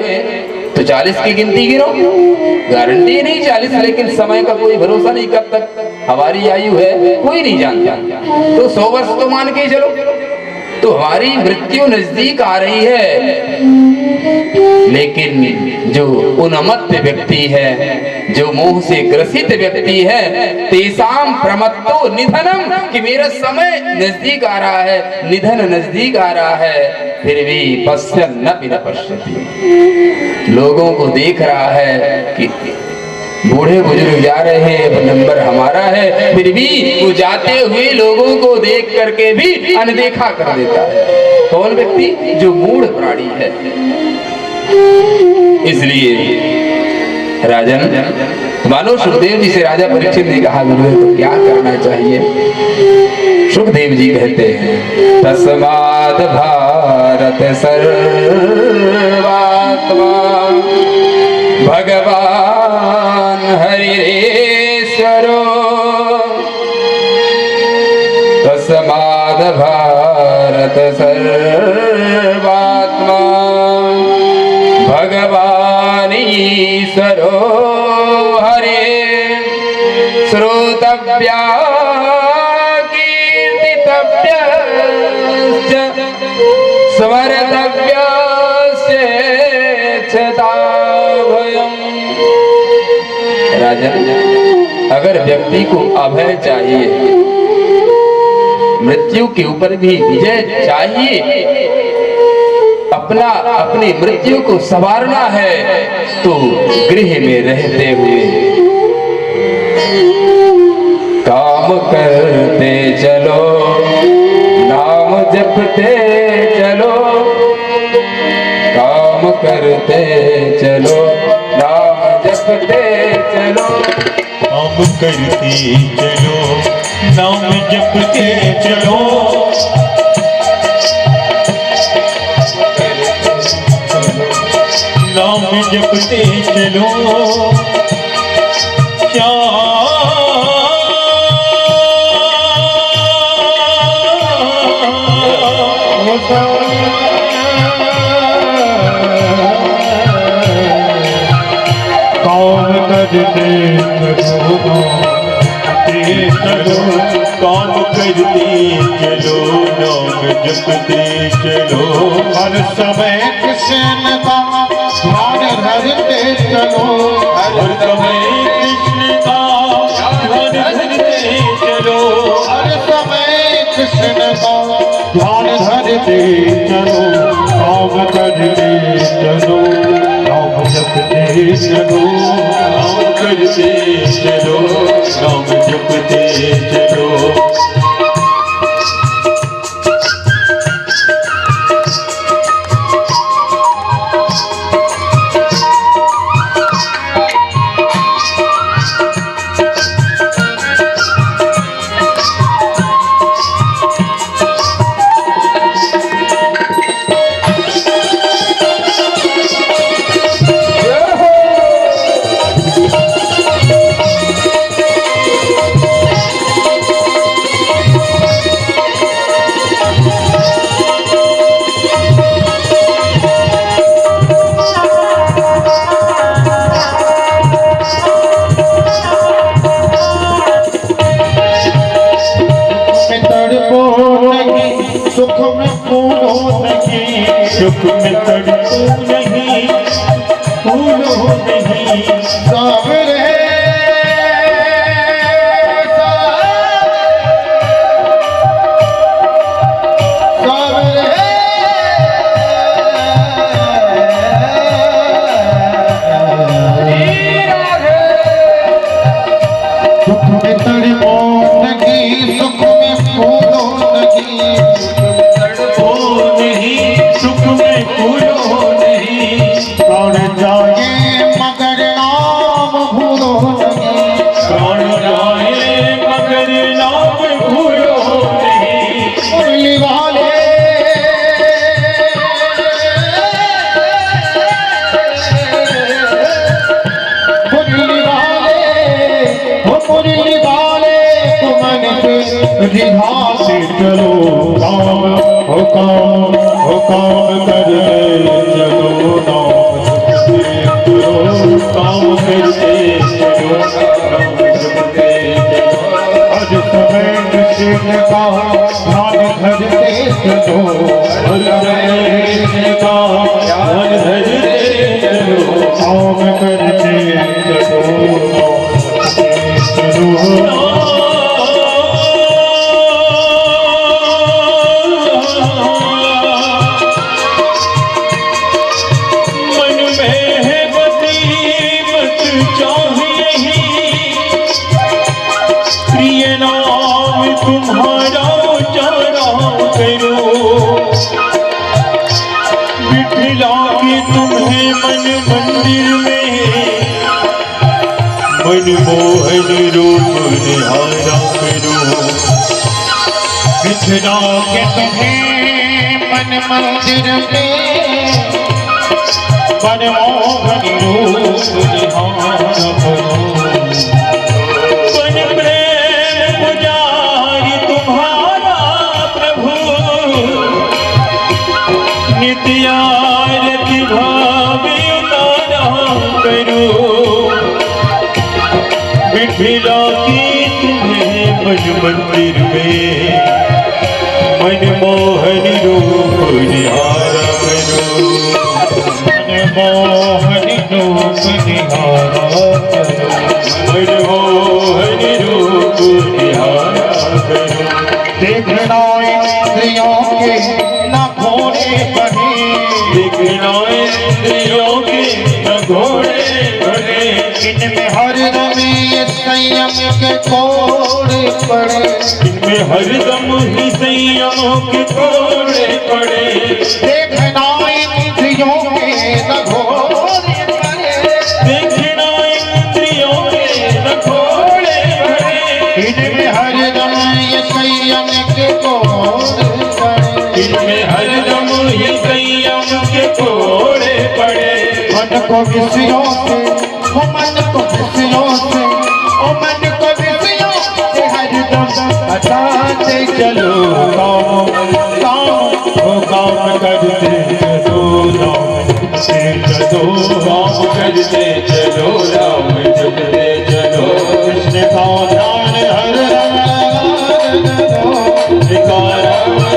तो 40 की गिनती गिनो, गारंटी नहीं 40, लेकिन समय का कोई भरोसा नहीं कब तक हमारी आयु है कोई नहीं जानता। तो 100 वर्ष तो मान के चलो, तो हमारी मृत्यु नजदीक आ रही है। लेकिन जो उन्मत्त व्यक्ति है, जो मोह से ग्रसित व्यक्ति है, तेसाम प्रमत्तो निधनम, कि मेरा समय नजदीक आ रहा है, निधन नजदीक आ रहा है, फिर भी पश्यन्नपि न पश्यति। लोगों को देख रहा है कि बूढ़े बुजुर्ग जा रहे हैं, अब नंबर हमारा है, फिर भी वो जाते हुए लोगों को देख करके भी अनदेखा कर देता है। कौन व्यक्ति? जो मूढ़ प्राणी है। इसलिए राजन, मानो सुखदेव जी से राजा परीक्षित ने कहा, गुरुदेव तो क्या करना चाहिए? सुखदेव जी कहते हैं, तस्माद् भारत सर्वात्मा भगवान हरिरेश्वरो, तस्माद् भारत सर्वात्मा भगवान ईश्वरो हरे, श्रोतव्या कीर्तितव्यश्च स्मर्तव्यश्चेच्छताभयम्। राजन, अगर व्यक्ति को अभय चाहिए, मृत्यु के ऊपर भी विजय चाहिए, अपनी मृत्यु को संवारना है, तो गृह में रहते हुए काम करते चलो, नाम जपते चलो, काम करते चलो, नाम जपते चलो, काम करते चलो, नाम जपते चलो, नाम जपते चलो, काम करते चलो, काम करते चलो, नाम जपते चलो, हर समय कृष्ण का ध्यान धरते चलो, हर समय कृष्ण का ध्यान धरते चलो, हर समय कृष्ण का ध्यान धरते चलो, काम करते चलो, नाम जपते चलो, नाम करते चलो, नाम जपते चलो। सुख में तड़पो नहीं, भूलो नहीं। सावरे रिहा से चलो काम हो काम हो काम करते चलो नाम चलो काम करते चलो नाम जपते चलो। आज समय कृष्ण का ध्यान धरते चलो, आज समय कृष्ण का ध्यान धरते चलो, काम करते चलो नाम चलो। तुम्हारा उजाला करो, बिठला के तुम्हें मन मंदिर में, मनमोहन रूप निहारा करो। बिठला के तुम्हें मन मंदिर में, मनमोहन रूप निहारा करो। नित्यारति भाव उतारा करो, बिठला के तुम्हें मन मंदिर में, मनमोहन रूप निहारा करो, मनमोहन रूप निहारा करो, मनमोहन रूप निहारा करो। देखना इंद्रियों के न घोड़े बढ़े, देखना इंद्रियों के न घोड़े बढ़े, इनमें हरदम ये संयम के कोड़े पड़े, इनमें हरदम ही संयम के कोड़े पड़े। देखना इंद्रियों के न घोड़े पड़े, देखना इंद्रियों के न घोड़े बढ़े, इनमें हरदम ये संयम के कोड़े पड़े, इनमें हरदम ही संयम के कोड़े पड़े। मन को विषयों से, ओ मन को विषयों से, ओ मन को विषयों से हरदम हटाते चलो काम काम करते चलो नाम चलो, काम करते चलो राम जपते चलो। कृष्ण का ध्यान हरदम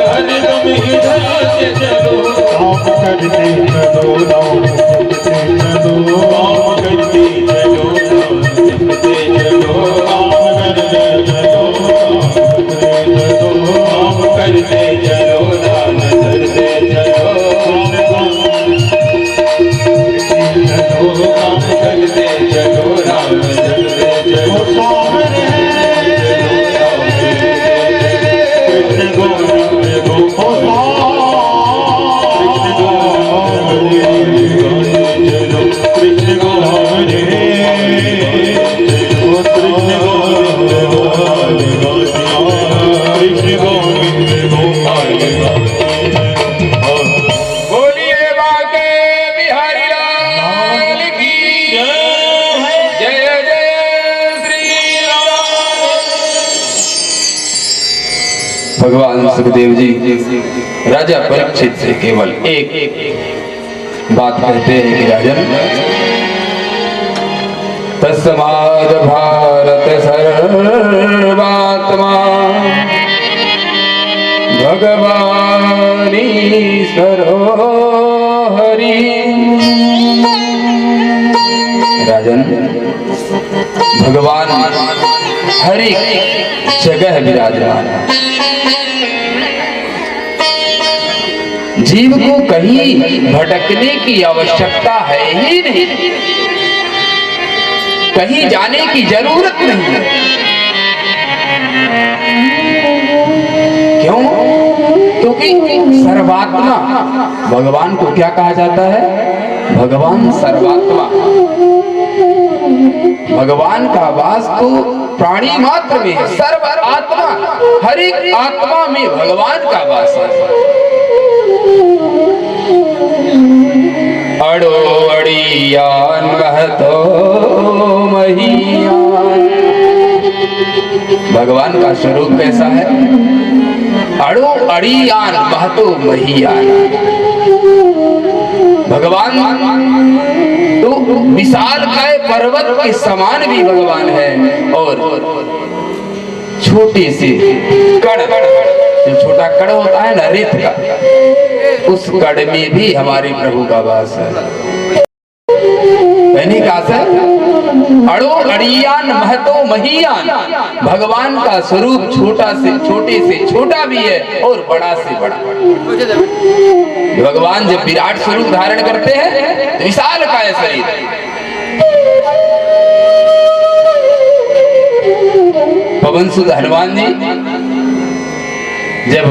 हरदम ही धरते चलो, काम करते चलो नाम जपते चलो, काम करते चलो राम जपते चलो, काम करते चलो काम करते चलो राम धरते चलो, काम करते चलो राम धरते चलो। कृष्ण गोविंद कृष्ण बोलिए बांके बिहारी लाल की जय जय श्री राम। भगवान सुखदेव जी राजा परीक्षित से केवल एक बात कहते हैं कि राजन, तस्माद् भारत सर्वात्मा भगवानीश्वरो हरि। राजन, भगवान हर एक जगह विराजमान है। जीव को कहीं भटकने की आवश्यकता है ही नहीं, कहीं जाने की जरूरत नहीं है। क्यों? क्योंकि सर्वात्मा, भगवान को क्या कहा जाता है? भगवान सर्वात्मा। भगवान का वास तो प्राणी मात्र में है, सर्व आत्मा, हर एक आत्मा में भगवान का वास है। अड़ो अड़ियान महतो महियान। भगवान का स्वरूप कैसा है? अड़ो अड़ियान महतो महियान। भगवान तो विशाल काय पर्वत के समान भी भगवान है, और छोटे से कण, जो छोटा कण होता है ना रेत का, उस कण में भी हमारे प्रभु का वास है। कहने का असर अड़ो अड़ियान महतो महियान। भगवान का स्वरूप छोटा से छोटे से छोटा भी है और बड़ा से बड़ा। भगवान जब विराट स्वरूप धारण करते हैं तो विशाल काय शरीर। पवन सुत हनुमान जी जब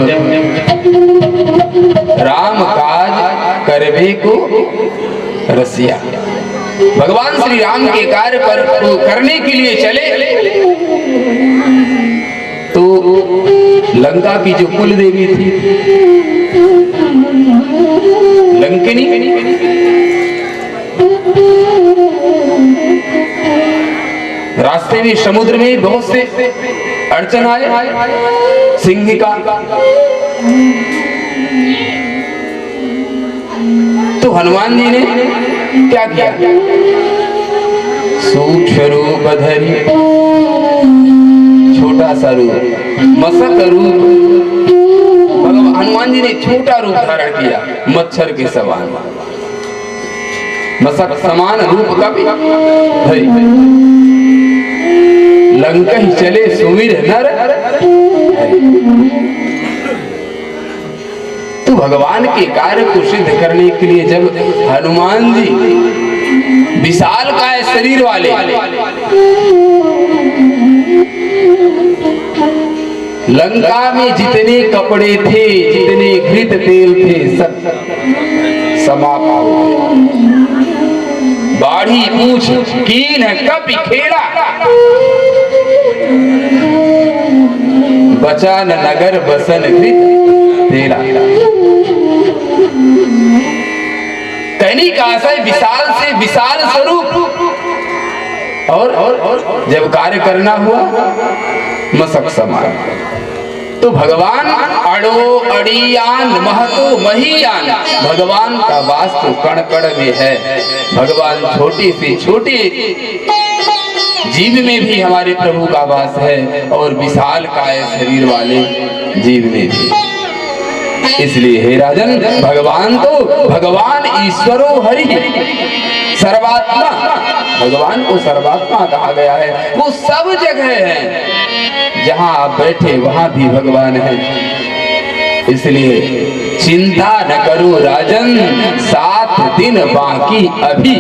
राम काज करबे को रसिया, भगवान श्री राम के कार्य करने के लिए चले तो लंका की जो कुल देवी थी लंकिनी, रास्ते में समुद्र में बहुत से अड़चन आए, सिंह का, तो हनुमान जी ने क्या किया? सूक्ष्म रूप धरी, छोटा सा रूप, मसक रूप। हनुमान जी ने छोटा रूप धारण किया, मच्छर के समान, मसक समान रूप का भी धरी। लंका ही चले सुमिर नर। तो भगवान के कार्य को सिद्ध करने के लिए जब हनुमान जी विशाल काय शरीर वाले लंका में जितने कपड़े थे, जितने घृत तेल थे, सब समाप्त हो गए। बाढ़ी पूछ कीन कपि खेड़ा, बचा न नगर बसन घृत तेरा। कहने का आशय विशाल से विशाल स्वरूप, और जब कार्य करना हुआ मसक समान। तो भगवान अड़ो अड़ियान महतो महियान। भगवान का वास तो कण कण में है। भगवान छोटे से छोटे जीव में भी हमारे प्रभु का वास है, और विशाल काय शरीर वाले जीव में भी। इसलिए हे राजन, भगवान ईश्वरो हरि, सर्वात्मा। भगवान को सर्वात्मा कहा गया है। वो सब जगह है, जहां आप बैठे वहां भी भगवान है। इसलिए चिंता न करो राजन, 7 दिन बाकी अभी।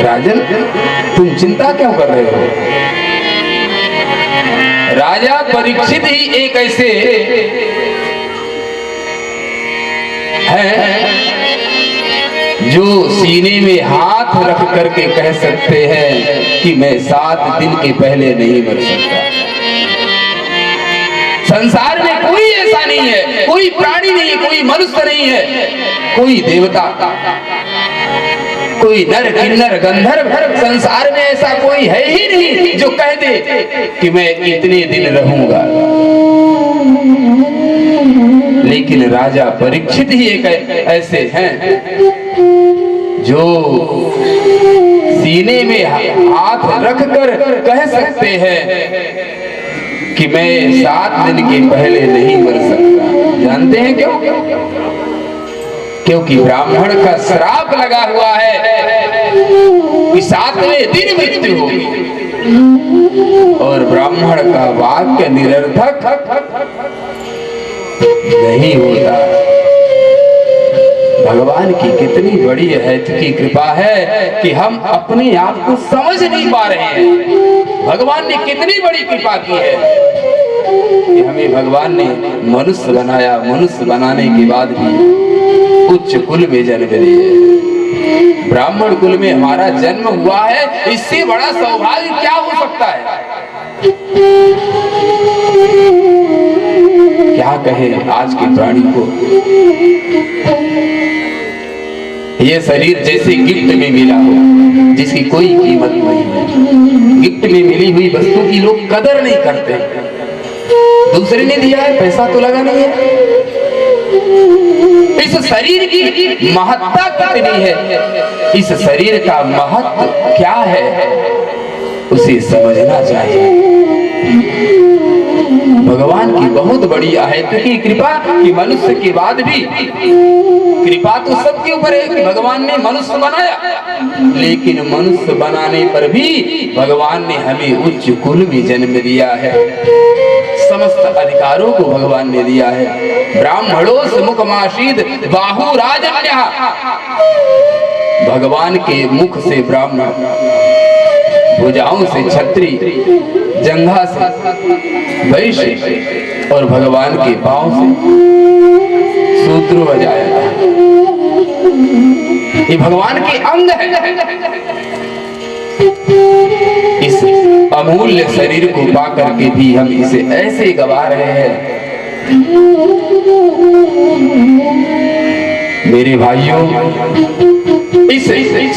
राजन, तुम चिंता क्यों कर रहे हो? राजा परीक्षित ही एक ऐसे है जो सीने में हाथ रख करके कह सकते हैं कि मैं 7 दिन के पहले नहीं मर सकता। संसार में कोई ऐसा नहीं है, कोई प्राणी नहीं, कोई मनुष्य नहीं है, कोई देवता, कोई नर किन्नर गंधर्व, संसार में ऐसा कोई है ही नहीं जो कह दे कि मैं इतने दिन रहूंगा। लेकिन राजा परीक्षित ही एक ऐसे हैं जो सीने में हाथ रखकर कह सकते हैं कि मैं 7 दिन के पहले नहीं मर सकता। जानते हैं क्यों? क्योंकि ब्राह्मण का श्राप लगा हुआ है कि 7वें दिन मृत्यु होगी, और ब्राह्मण का वाक्य निरर्थक नहीं होता। भगवान की कितनी बड़ी अहैत की कृपा है कि हम अपने आप को समझ नहीं पा रहे हैं। भगवान ने कितनी बड़ी कृपा की है कि हमें भगवान ने मनुष्य बनाया। मनुष्य बनाने के बाद भी उच्च कुल में जन्म लिए, ब्राह्मण कुल में हमारा जन्म हुआ है। इससे बड़ा सौभाग्य क्या हो सकता है? क्या कहे आज के प्राणी को? ये शरीर जैसे गिफ्ट में मिला हो, जिसकी कोई कीमत नहीं है। गिफ्ट में मिली हुई वस्तु की लोग कदर नहीं करते। दूसरे ने दिया है, पैसा तो लगा नहीं है। इस शरीर की महत्ता कितनी है, इस शरीर का महत्व क्या है, उसे समझना चाहिए। भगवान की बहुत बड़ी अहेतुकी कृपा कि मनुष्य के बाद भी, कृपा तो सबके ऊपर है कि भगवान ने मनुष्य बनाया, लेकिन मनुष्य बनाने पर भी भगवान ने हमें उच्च कुल में जन्म दिया है। समस्त अधिकारों को भगवान ने दिया है। ब्राह्मणों से मुखमाशीद बाहु राजन्यः, भगवान के मुख से ब्राह्मण, भुजाओं से क्षत्रिय, जंघा से वैश्य और भगवान के पांव से शूद्र बजाया। ये भगवान के अंग है। इस अमूल्य शरीर को पा करके भी हम इसे ऐसे गवा रहे हैं। मेरे भाइयों, इस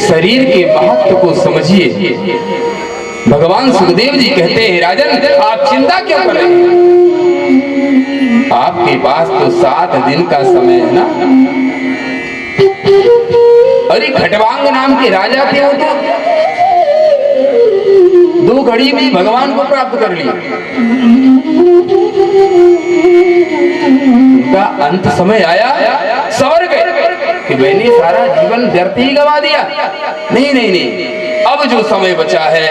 शरीर के महत्व को समझिए। भगवान सुखदेव जी कहते हैं, राजन आप चिंता क्यों कर रहे हैं? आपके पास तो 7 दिन का समय है ना। अरे खटवांग नाम के राजा थे, वो तो 2 घड़ी में भगवान को प्राप्त कर लिया। उनका अंत समय आया, सवर गए कि मैंने सारा जीवन व्यर्थ ही गवा दिया। नहीं नहीं नहीं, अब जो समय बचा है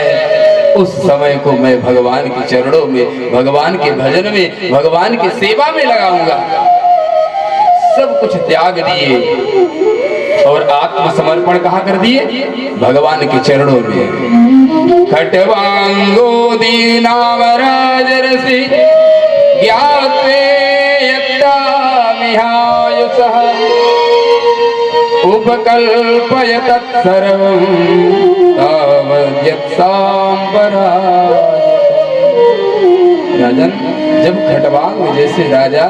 उस समय को मैं भगवान के चरणों में, भगवान के भजन में, भगवान की सेवा में लगाऊंगा। सब कुछ त्याग दिए और आत्मसमर्पण कहाँ कर दिए? भगवान के चरणों में। खटवांगो दीनाम राजर्षि ज्ञाते यत्तामिहायुषः उपकल्पय तत्सर्वं तावद्यत्साम्बराय। राजन, जब खटवांग जैसे राजा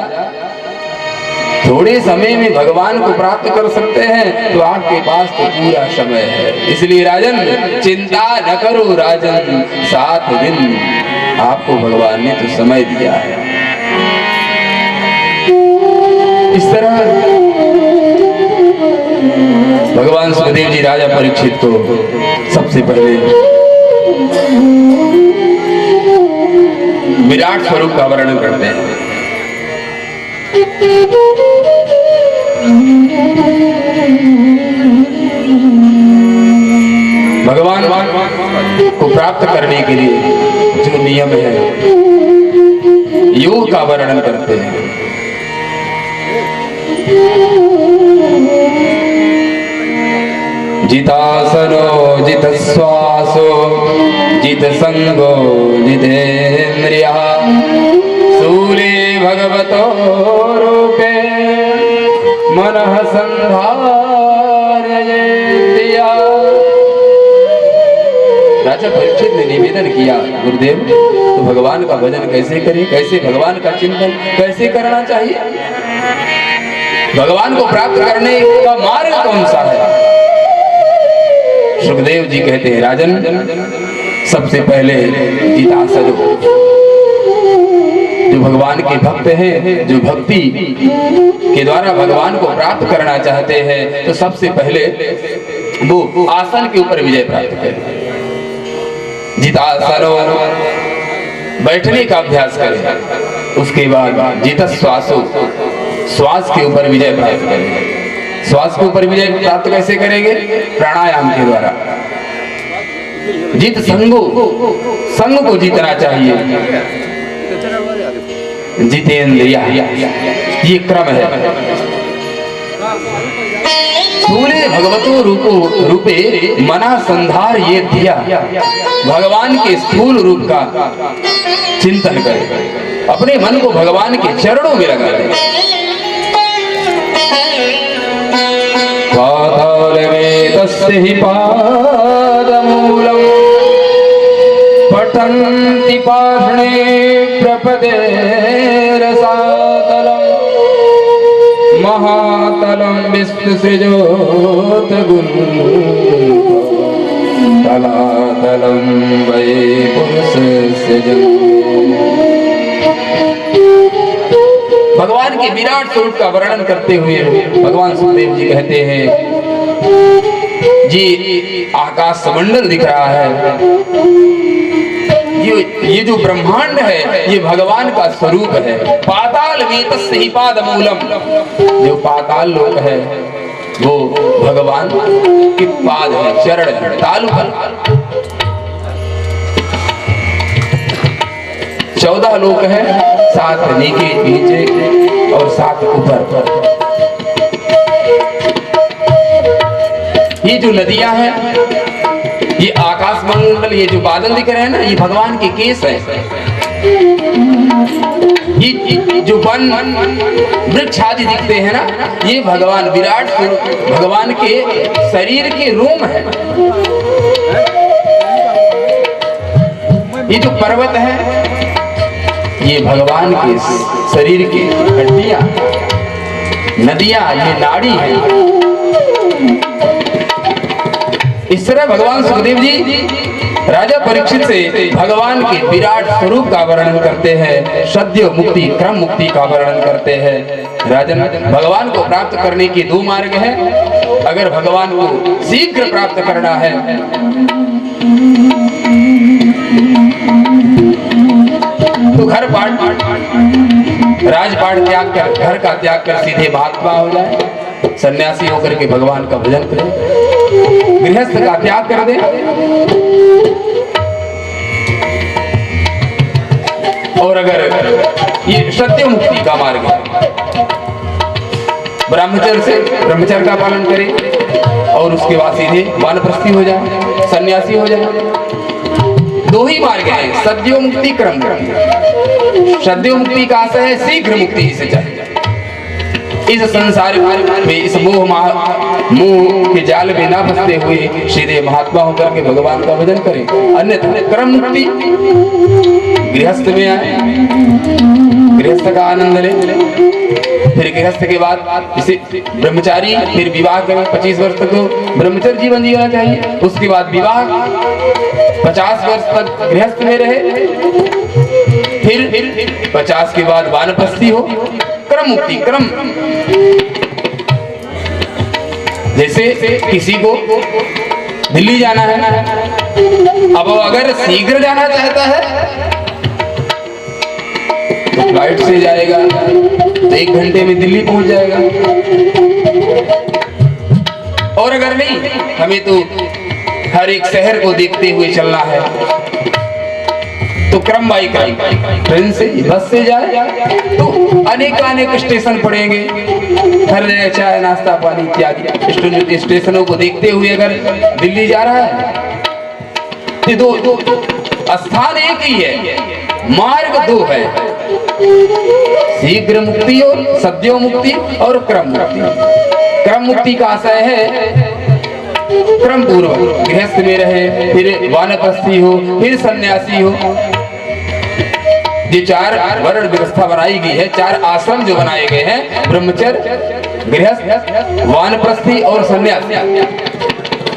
थोड़े समय में भगवान को प्राप्त कर सकते हैं, तो आपके पास तो पूरा समय है। इसलिए राजन चिंता न करो। राजन 7 दिन आपको भगवान ने तो समय दिया है। इस तरह भगवान सुखदेव जी राजा परीक्षित को सबसे पहले विराट स्वरूप का वर्णन करते हैं। भगवान को प्राप्त करने के लिए जो नियम है, योग का वर्णन करते हैं। जितासनो जितश्वासो जितसंगो जितेन्द्रियः सूर्ये भगवतो रूपे मनः संधारयेत्या। राजा परीक्षित ने निवेदन किया, गुरुदेव तो भगवान का भजन कैसे करें, कैसे भगवान का चिंतन कैसे करना चाहिए, भगवान को प्राप्त करने का मार्ग कौन सा है? सुखदेव जी कहते हैं, राजन सबसे पहले जितासनो, जो भगवान के भक्त हैं, जो भक्ति के द्वारा भगवान को प्राप्त करना चाहते हैं, तो सबसे पहले वो आसन के ऊपर विजय प्राप्त करें। जितासनो बैठने का अभ्यास करें। उसके बाद जित श्वासो, श्वास के ऊपर विजय प्राप्त करेंगे। श्वास के ऊपर विजय प्राप्त कैसे करेंगे? प्राणायाम के द्वारा। जित संगो, संग को जीतना चाहिए। जितेंद्रिया, ये क्रम है। सूर्य भगवतो रूपे मना संधार ये दिया। भगवान के स्थूल रूप का चिंतन करें, अपने मन को भगवान के चरणों में लगा दें। पातालवेदस्य हि पादमूलम् पठन्ति पार्ष्णे प्रपदे रसातलम् महातलं विष्णुसृजोत तलातलं वै पुरुषस्य जन्म। भगवान के विराट स्वरूप का वर्णन करते हुए भगवान सुखदेव जी कहते हैं, जी आकाश समंडल दिख रहा है, ये जो ब्रह्मांड है ये भगवान का स्वरूप है। पाताल वेतस्य हि पादमूलम, जो पाताल लोक है वो भगवान के पाद है, चरण है, तालु है। 14 लोक है, 7 नीचे और 7 ऊपर। ये जो नदियां हैं, ये आकाश मंडल, ये जो बादल दिख रहे हैं ना, ये भगवान के केस है। ये जो वन वृक्ष आदि दिखते हैं ना, ये भगवान विराट स्वरूप भगवान के शरीर के रोम है। ये जो पर्वत है ये भगवान के शरीर की हड्डियां। नदियां ये नाड़ी है। इस तरह भगवान सुखदेव जी राजा परीक्षित से भगवान के विराट स्वरूप का वर्णन करते हैं, सद्यो मुक्ति क्रम मुक्ति का वर्णन करते हैं। राजन, भगवान को प्राप्त करने के 2 मार्ग हैं। अगर भगवान को शीघ्र प्राप्त करना है तो घर पाठ राजपाट त्याग कर, घर का त्याग कर सीधे महात्मा हो जाए, सन्यासी होकर के भगवान का भजन करें, गृहस्थ का त्याग कर दे। और अगर ये सत्य मुक्ति का मार्ग है, ब्रह्मचर्य का पालन करे और उसके बाद सीधे वानप्रस्थी हो जाए, सन्यासी हो जाए। 2 ही मार्ग है, सद्यो मुक्ति क्रम मुक्ति। सद्यो मुक्ति का आशय है शीघ्र मुक्ति से चाहिए। इस संसार में इस मोह के जाल में ना फंसते हुए सीधे महात्मा होकर के भगवान का भजन करें। अन्यथा क्रम मुक्ति, गृहस्थ में आए, गृहस्थ का आनंद ले, फिर गृहस्थ के बाद इसे ब्रह्मचारी, फिर विवाह करें। 25 वर्ष तक तो ब्रह्मचर्य जीवन जीना चाहिए, उसके बाद विवाह, 50 वर्ष तक गृहस्थ में रहे, फिर 50 के बाद वानप्रस्थी हो। क्रम मुक्ति, क्रम। जैसे किसी को दिल्ली जाना है, अब अगर शीघ्र जाना चाहता है तो फ्लाइट से जाएगा तो 1 घंटे में दिल्ली पहुंच जाएगा। और अगर नहीं, हमें तो हर एक शहर को देखते हुए चलना है तो क्रम बाई क्रम, ट्रेन से, बस से जाए तो अनेक स्टेशन पड़ेंगे, हर जगह चाय नाश्ता पानी इत्यादि स्टेशनों को देखते हुए अगर दिल्ली जा रहा है तो 2 स्थान एक ही है, मार्ग 2 है, शीघ्र मुक्ति और सद्यो मुक्ति और क्रम मुक्ति। क्रम मुक्ति का आशय है क्रम पूर्वक गृहस्थ में रहे, फिर वानप्रस्थी हो, फिर सन्यासी हो। ये 4 वर्ण व्यवस्था बनाई गई है, 4 आश्रम जो बनाए गए हैं, ब्रह्मचर्य, गृहस्थ, वानप्रस्थी और सन्यासी।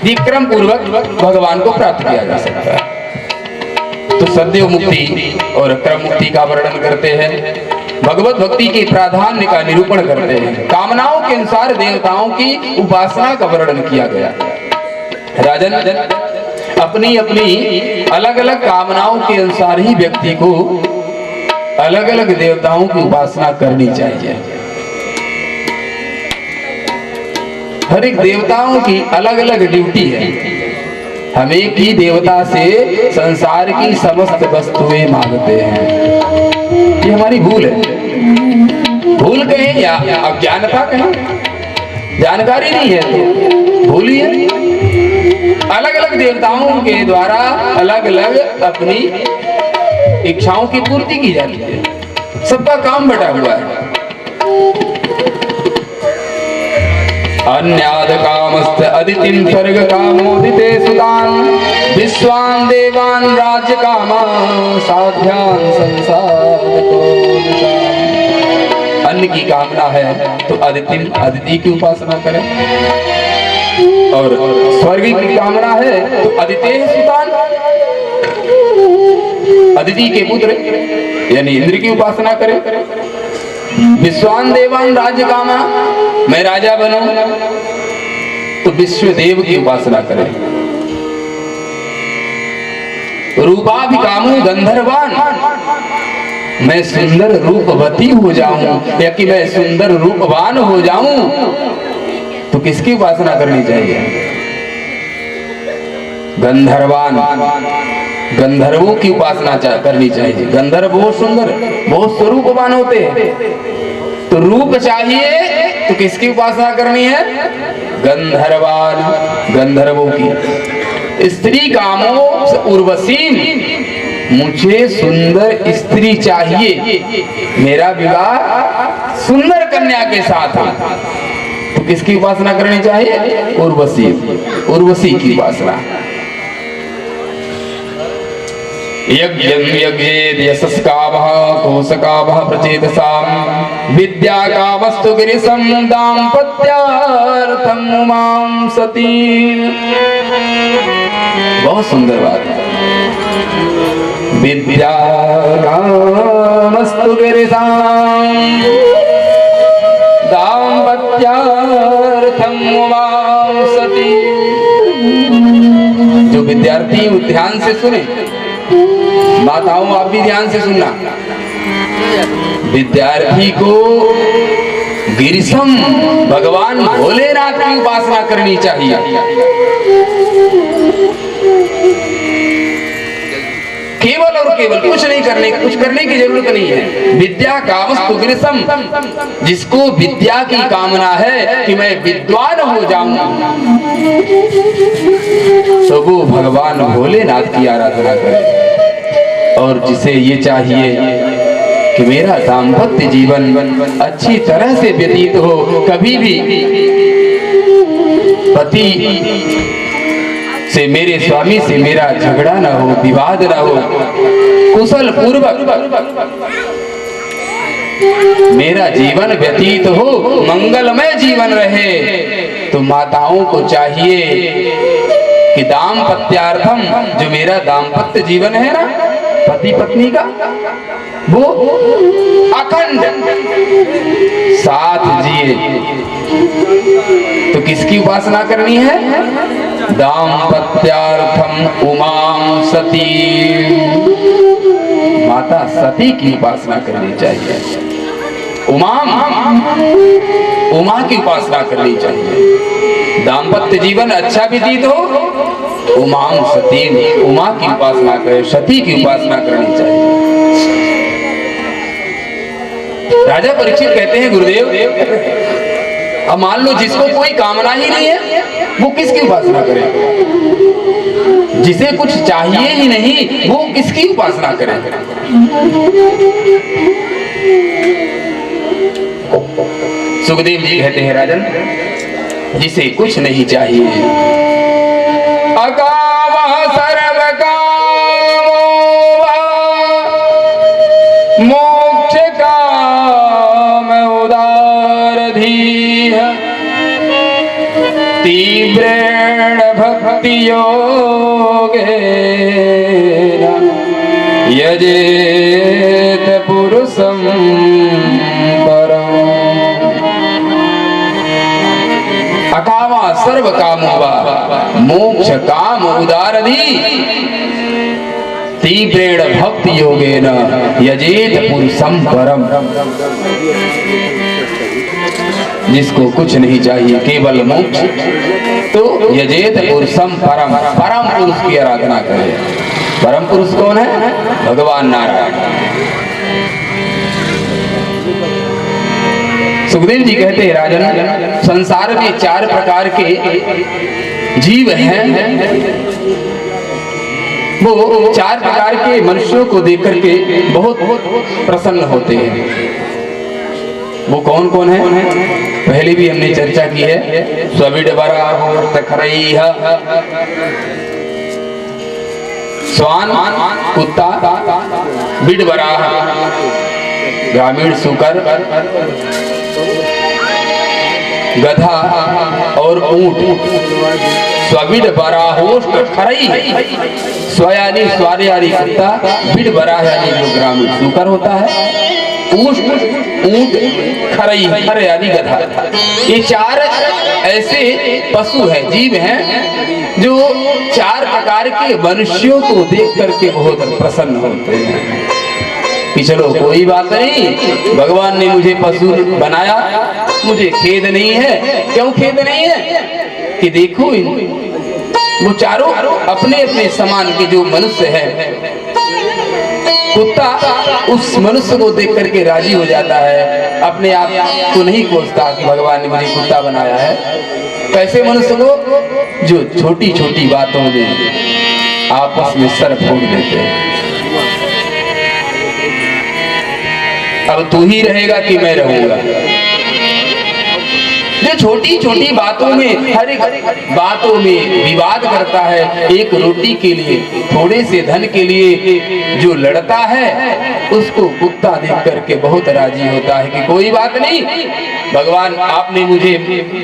ये क्रम पूर्वक भगवान को प्राप्त किया जा सकता है। तो सद्यो मुक्ति और क्रम मुक्ति का वर्णन करते हैं, भगवत भक्ति के प्राधान्य का निरूपण करते हैं, कामनाओं के अनुसार देवताओं की उपासना का वर्णन किया गया। राजन, अपनी अपनी अलग अलग कामनाओं के अनुसार ही व्यक्ति को अलग अलग देवताओं की उपासना करनी चाहिए। हर एक देवताओं की अलग अलग ड्यूटी है। हम एक ही देवता से संसार की समस्त वस्तुएं मांगते हैं, ये हमारी भूल है। भूल कहें या अज्ञानता कहें, जानकारी नहीं है तो भूल ही है। अलग अलग देवताओं के द्वारा अलग अलग अपनी इच्छाओं की पूर्ति की जाती है, सबका काम बटा हुआ है। अन्याद कामस्त अदितिं स्वर्ग कामोदिते सुतान विश्वान देवान राज्य कामा साध्यान संसार को निशान। अन्न की कामना है तो अदिति की उपासना करें, और स्वर्ग की कामना है तो अदिते सुतान, अदिति के पुत्र यानी इंद्र की उपासना करें। विश्वान देवान राज्य कामा, मैं राजा बनूं तो विश्व देव की उपासना करें। रूपाभिकामो गंधर्वान, मैं सुंदर रूपवती हो जाऊं या कि मैं सुंदर रूपवान हो जाऊं तो किसकी उपासना करनी चाहिए? गंधर्वान, गंधर्वों की उपासना करनी चाहिए। गंधर्व बहुत सुंदर, बहुत स्वरूपवान होते हैं, तो रूप चाहिए तो किसकी उपासना करनी है? गंधर्वान, गंधर्वों की। स्त्री कामो उर्वशीन, मुझे सुंदर स्त्री चाहिए, मेरा विवाह सुंदर कन्या के साथ है, तो किसकी उपासना करनी चाहिए? उर्वशी, उर्वशी की उपासना। यज्ञं यज्ञेद यशस्कामः कोशकामः प्रचेतसां विद्याकामस्तु गिरिशं दाम्पत्यार्थं मां सतीं। बहुत सुंदर बात है। विद्याकामस्तु गिरिशं दाम्पत्यार्थं मां सतीं। जो विद्यार्थी ध्यान से सुने, माताओं आप भी ध्यान से सुनना, विद्यार्थी को गिरिशम भगवान भोलेनाथ की उपासना करनी चाहिए। केवल और केवल, कुछ नहीं करने, कुछ करने की जरूरत नहीं है। विद्या कामस्तु गिरिशम, जिसको विद्या की कामना है कि मैं विद्वान हो जाऊं, तो वो भगवान भोलेनाथ की आराधना करे। और जिसे ये चाहिए कि मेरा दाम्पत्य जीवन अच्छी तरह से व्यतीत हो, कभी भी पति से, मेरे स्वामी से मेरा झगड़ा ना हो, विवाद ना हो, कुशल पूर्वक मेरा जीवन व्यतीत हो, मंगलमय जीवन रहे, तो माताओं को चाहिए कि दाम्पत्यार्थम, जो मेरा दाम्पत्य जीवन है ना पति पत्नी का, वो अखंड साथ जिए। तो किसकी उपासना करनी है? दाम्पत्यार्थम उमां सती, माता सती की उपासना करनी चाहिए। उमा की उपासना करनी चाहिए। दाम्पत्य जीवन अच्छा व्यतीत हो, उमां सती, उमा की उपासना करें, सती की उपासना करनी चाहिए। राजा परीक्षित कहते हैं, गुरुदेव अब मान लो जिसको कोई कामना ही नहीं है, वो किसकी उपासना करे? जिसे कुछ चाहिए ही नहीं, वो किसकी उपासना करे? सुखदेव जी कहते हैं, राजन, जिसे कुछ नहीं चाहिए, अकामः सर्व कामो मोक्ष काम उदार धीः तीव्रेण भक्ति योगेन यजेत पुरुषं परम्। अकामा सर्व कामो वा मोक्ष काम उदारधि तीव्रेण भक्ति योगेन यजेत पुरुषम परम। जिसको कुछ नहीं चाहिए केवल मोक्ष, तो यजेत पुरुषम परम, परम पुरुष की आराधना करे। परम पुरुष कौन है? भगवान नारायण। सुखदेव जी कहते हैं राजन, संसार में 4 प्रकार के जीव हैं। वो 4 प्रकार के मनुष्यों को देख करके बहुत प्रसन्न होते हैं। वो कौन कौन है? पहले भी हमने चर्चा की है। स्वान, कुत्ता, बिडबराह, ग्रामीण सुकर, गधा और ऊंट। स्विड बराहोष्ट खरई, स्वयानी स्वार्यारी कुत्ता, बिड बराह यानी जो ग्रामीण सुकर होता है, ऊंट खरई खर यानी गधा। ये 4 ऐसे पशु हैं, जीव हैं, जो 4 प्रकार के मनुष्यों को देख करके बहुत प्रसन्न होते हैं कि चलो कोई बात नहीं, भगवान ने मुझे पशु बनाया, मुझे खेद नहीं है। क्यों खेद नहीं है? कि देखो वो चारों अपने अपने समान के जो मनुष्य है। कुत्ता उस मनुष्य को देख करके राजी हो जाता है, अपने आप को नहीं कोसता कि भगवान ने मुझे कुत्ता बनाया है। कैसे मनुष्य को? जो छोटी छोटी बातों में आपस में सर फोड़ देते हैं। अब तू ही रहेगा कि मैं रहूंगा। जो छोटी छोटी बातों में, हर एक बातों में विवाद करता है, एक रोटी के लिए, थोड़े से धन के लिए जो लड़ता है, उसको कुत्ता देख करके बहुत राजी होता है कि कोई बात नहीं, भगवान आपने मुझे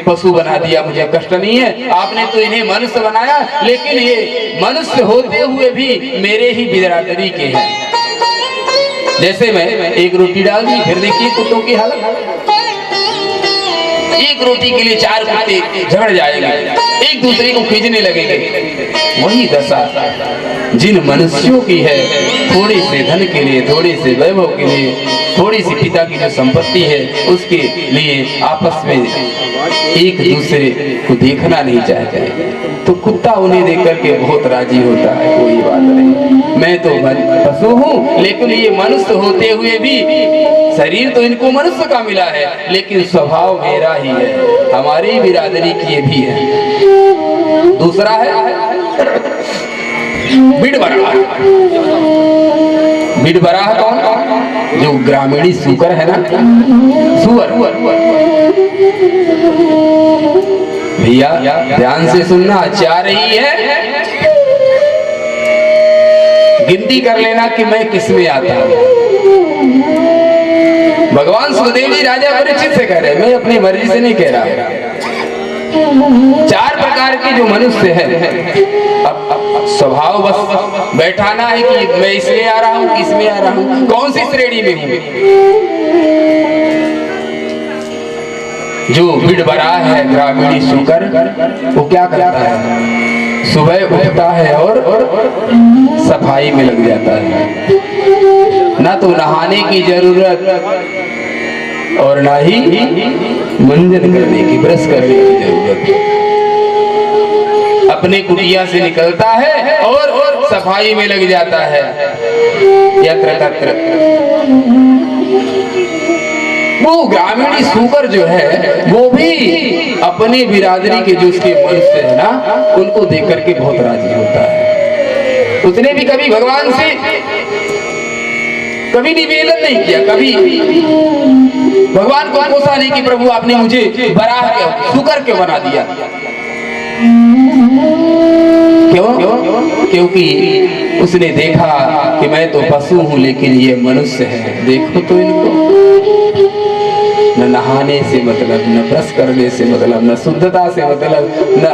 पशु बना दिया, मुझे कष्ट नहीं है। आपने तो इन्हें मनुष्य बनाया, लेकिन ये मनुष्य होते हुए भी मेरे ही बिरादरी के हैं। जैसे मैं एक रोटी डाल दी, फिर देखिए कुत्तों की हालत। एक रोटी के लिए 4 कुत्ते झगड़ जाएंगे, एक दूसरे को खींचने लगेंगे। वही दशा जिन मनुष्यों की है, थोड़े से धन के लिए, थोड़े से वैभव के लिए, थोड़ी सी पिता की जो संपत्ति है उसके लिए आपस में एक दूसरे को देखना नहीं चाहते, तो कुत्ता उन्हें देख करके बहुत राजी होता है। कोई बात नहीं, मैं तो पशु हूँ, लेकिन ये मनुष्य होते हुए भी, शरीर तो इनको मनुष्य का मिला है, लेकिन स्वभाव मेरा ही है, हमारी बिरादरी की भी है। दूसरा है बिडबराह। बिडबराह कौन? जो ग्रामीणी सुकर है ना, सुअर। भैया ध्यान से सुनना, 4 ही है, गिनती कर लेना कि मैं किस में आता हूं। भगवान सुखदेव जी राजा परीक्षित से कह रहे हैं, मैं अपनी मर्जी से नहीं कह रहा। 4 प्रकार के जो मनुष्य है, अब स्वभाव बस बैठाना है कि मैं इसमें आ रहा हूँ, इसमें आ रहा हूँ, कौन सी श्रेणी में हूँ। जो बिडबराह है, ग्रामीणी सुकर, वो क्या करता है? सुबह उठता है और सफाई में लग जाता है। ना तो नहाने की जरूरत और ना ही मंजन करने की, ब्रश करने की जरूरत। अपने कुटिया से निकलता है और सफाई में लग जाता है, यत्र तत्र। वो ग्रामीणी सुकर जो है, वो भी अपने बिरादरी के जो उसके मनुष्य है ना, उनको देख करके बहुत राजी होता है। उसने भी कभी भगवान से कभी निवेदन नहीं किया, कभी भगवान को कोसा नहीं कि प्रभु आपने मुझे बराह क्यों, सुकर क्यों बना दिया। क्यों? क्योंकि उसने देखा कि मैं तो पशु हूं, लेकिन ये मनुष्य है। देखो तो इनको, न नहाने से मतलब, न ब्रश करने से मतलब, न शुद्धता से मतलब, न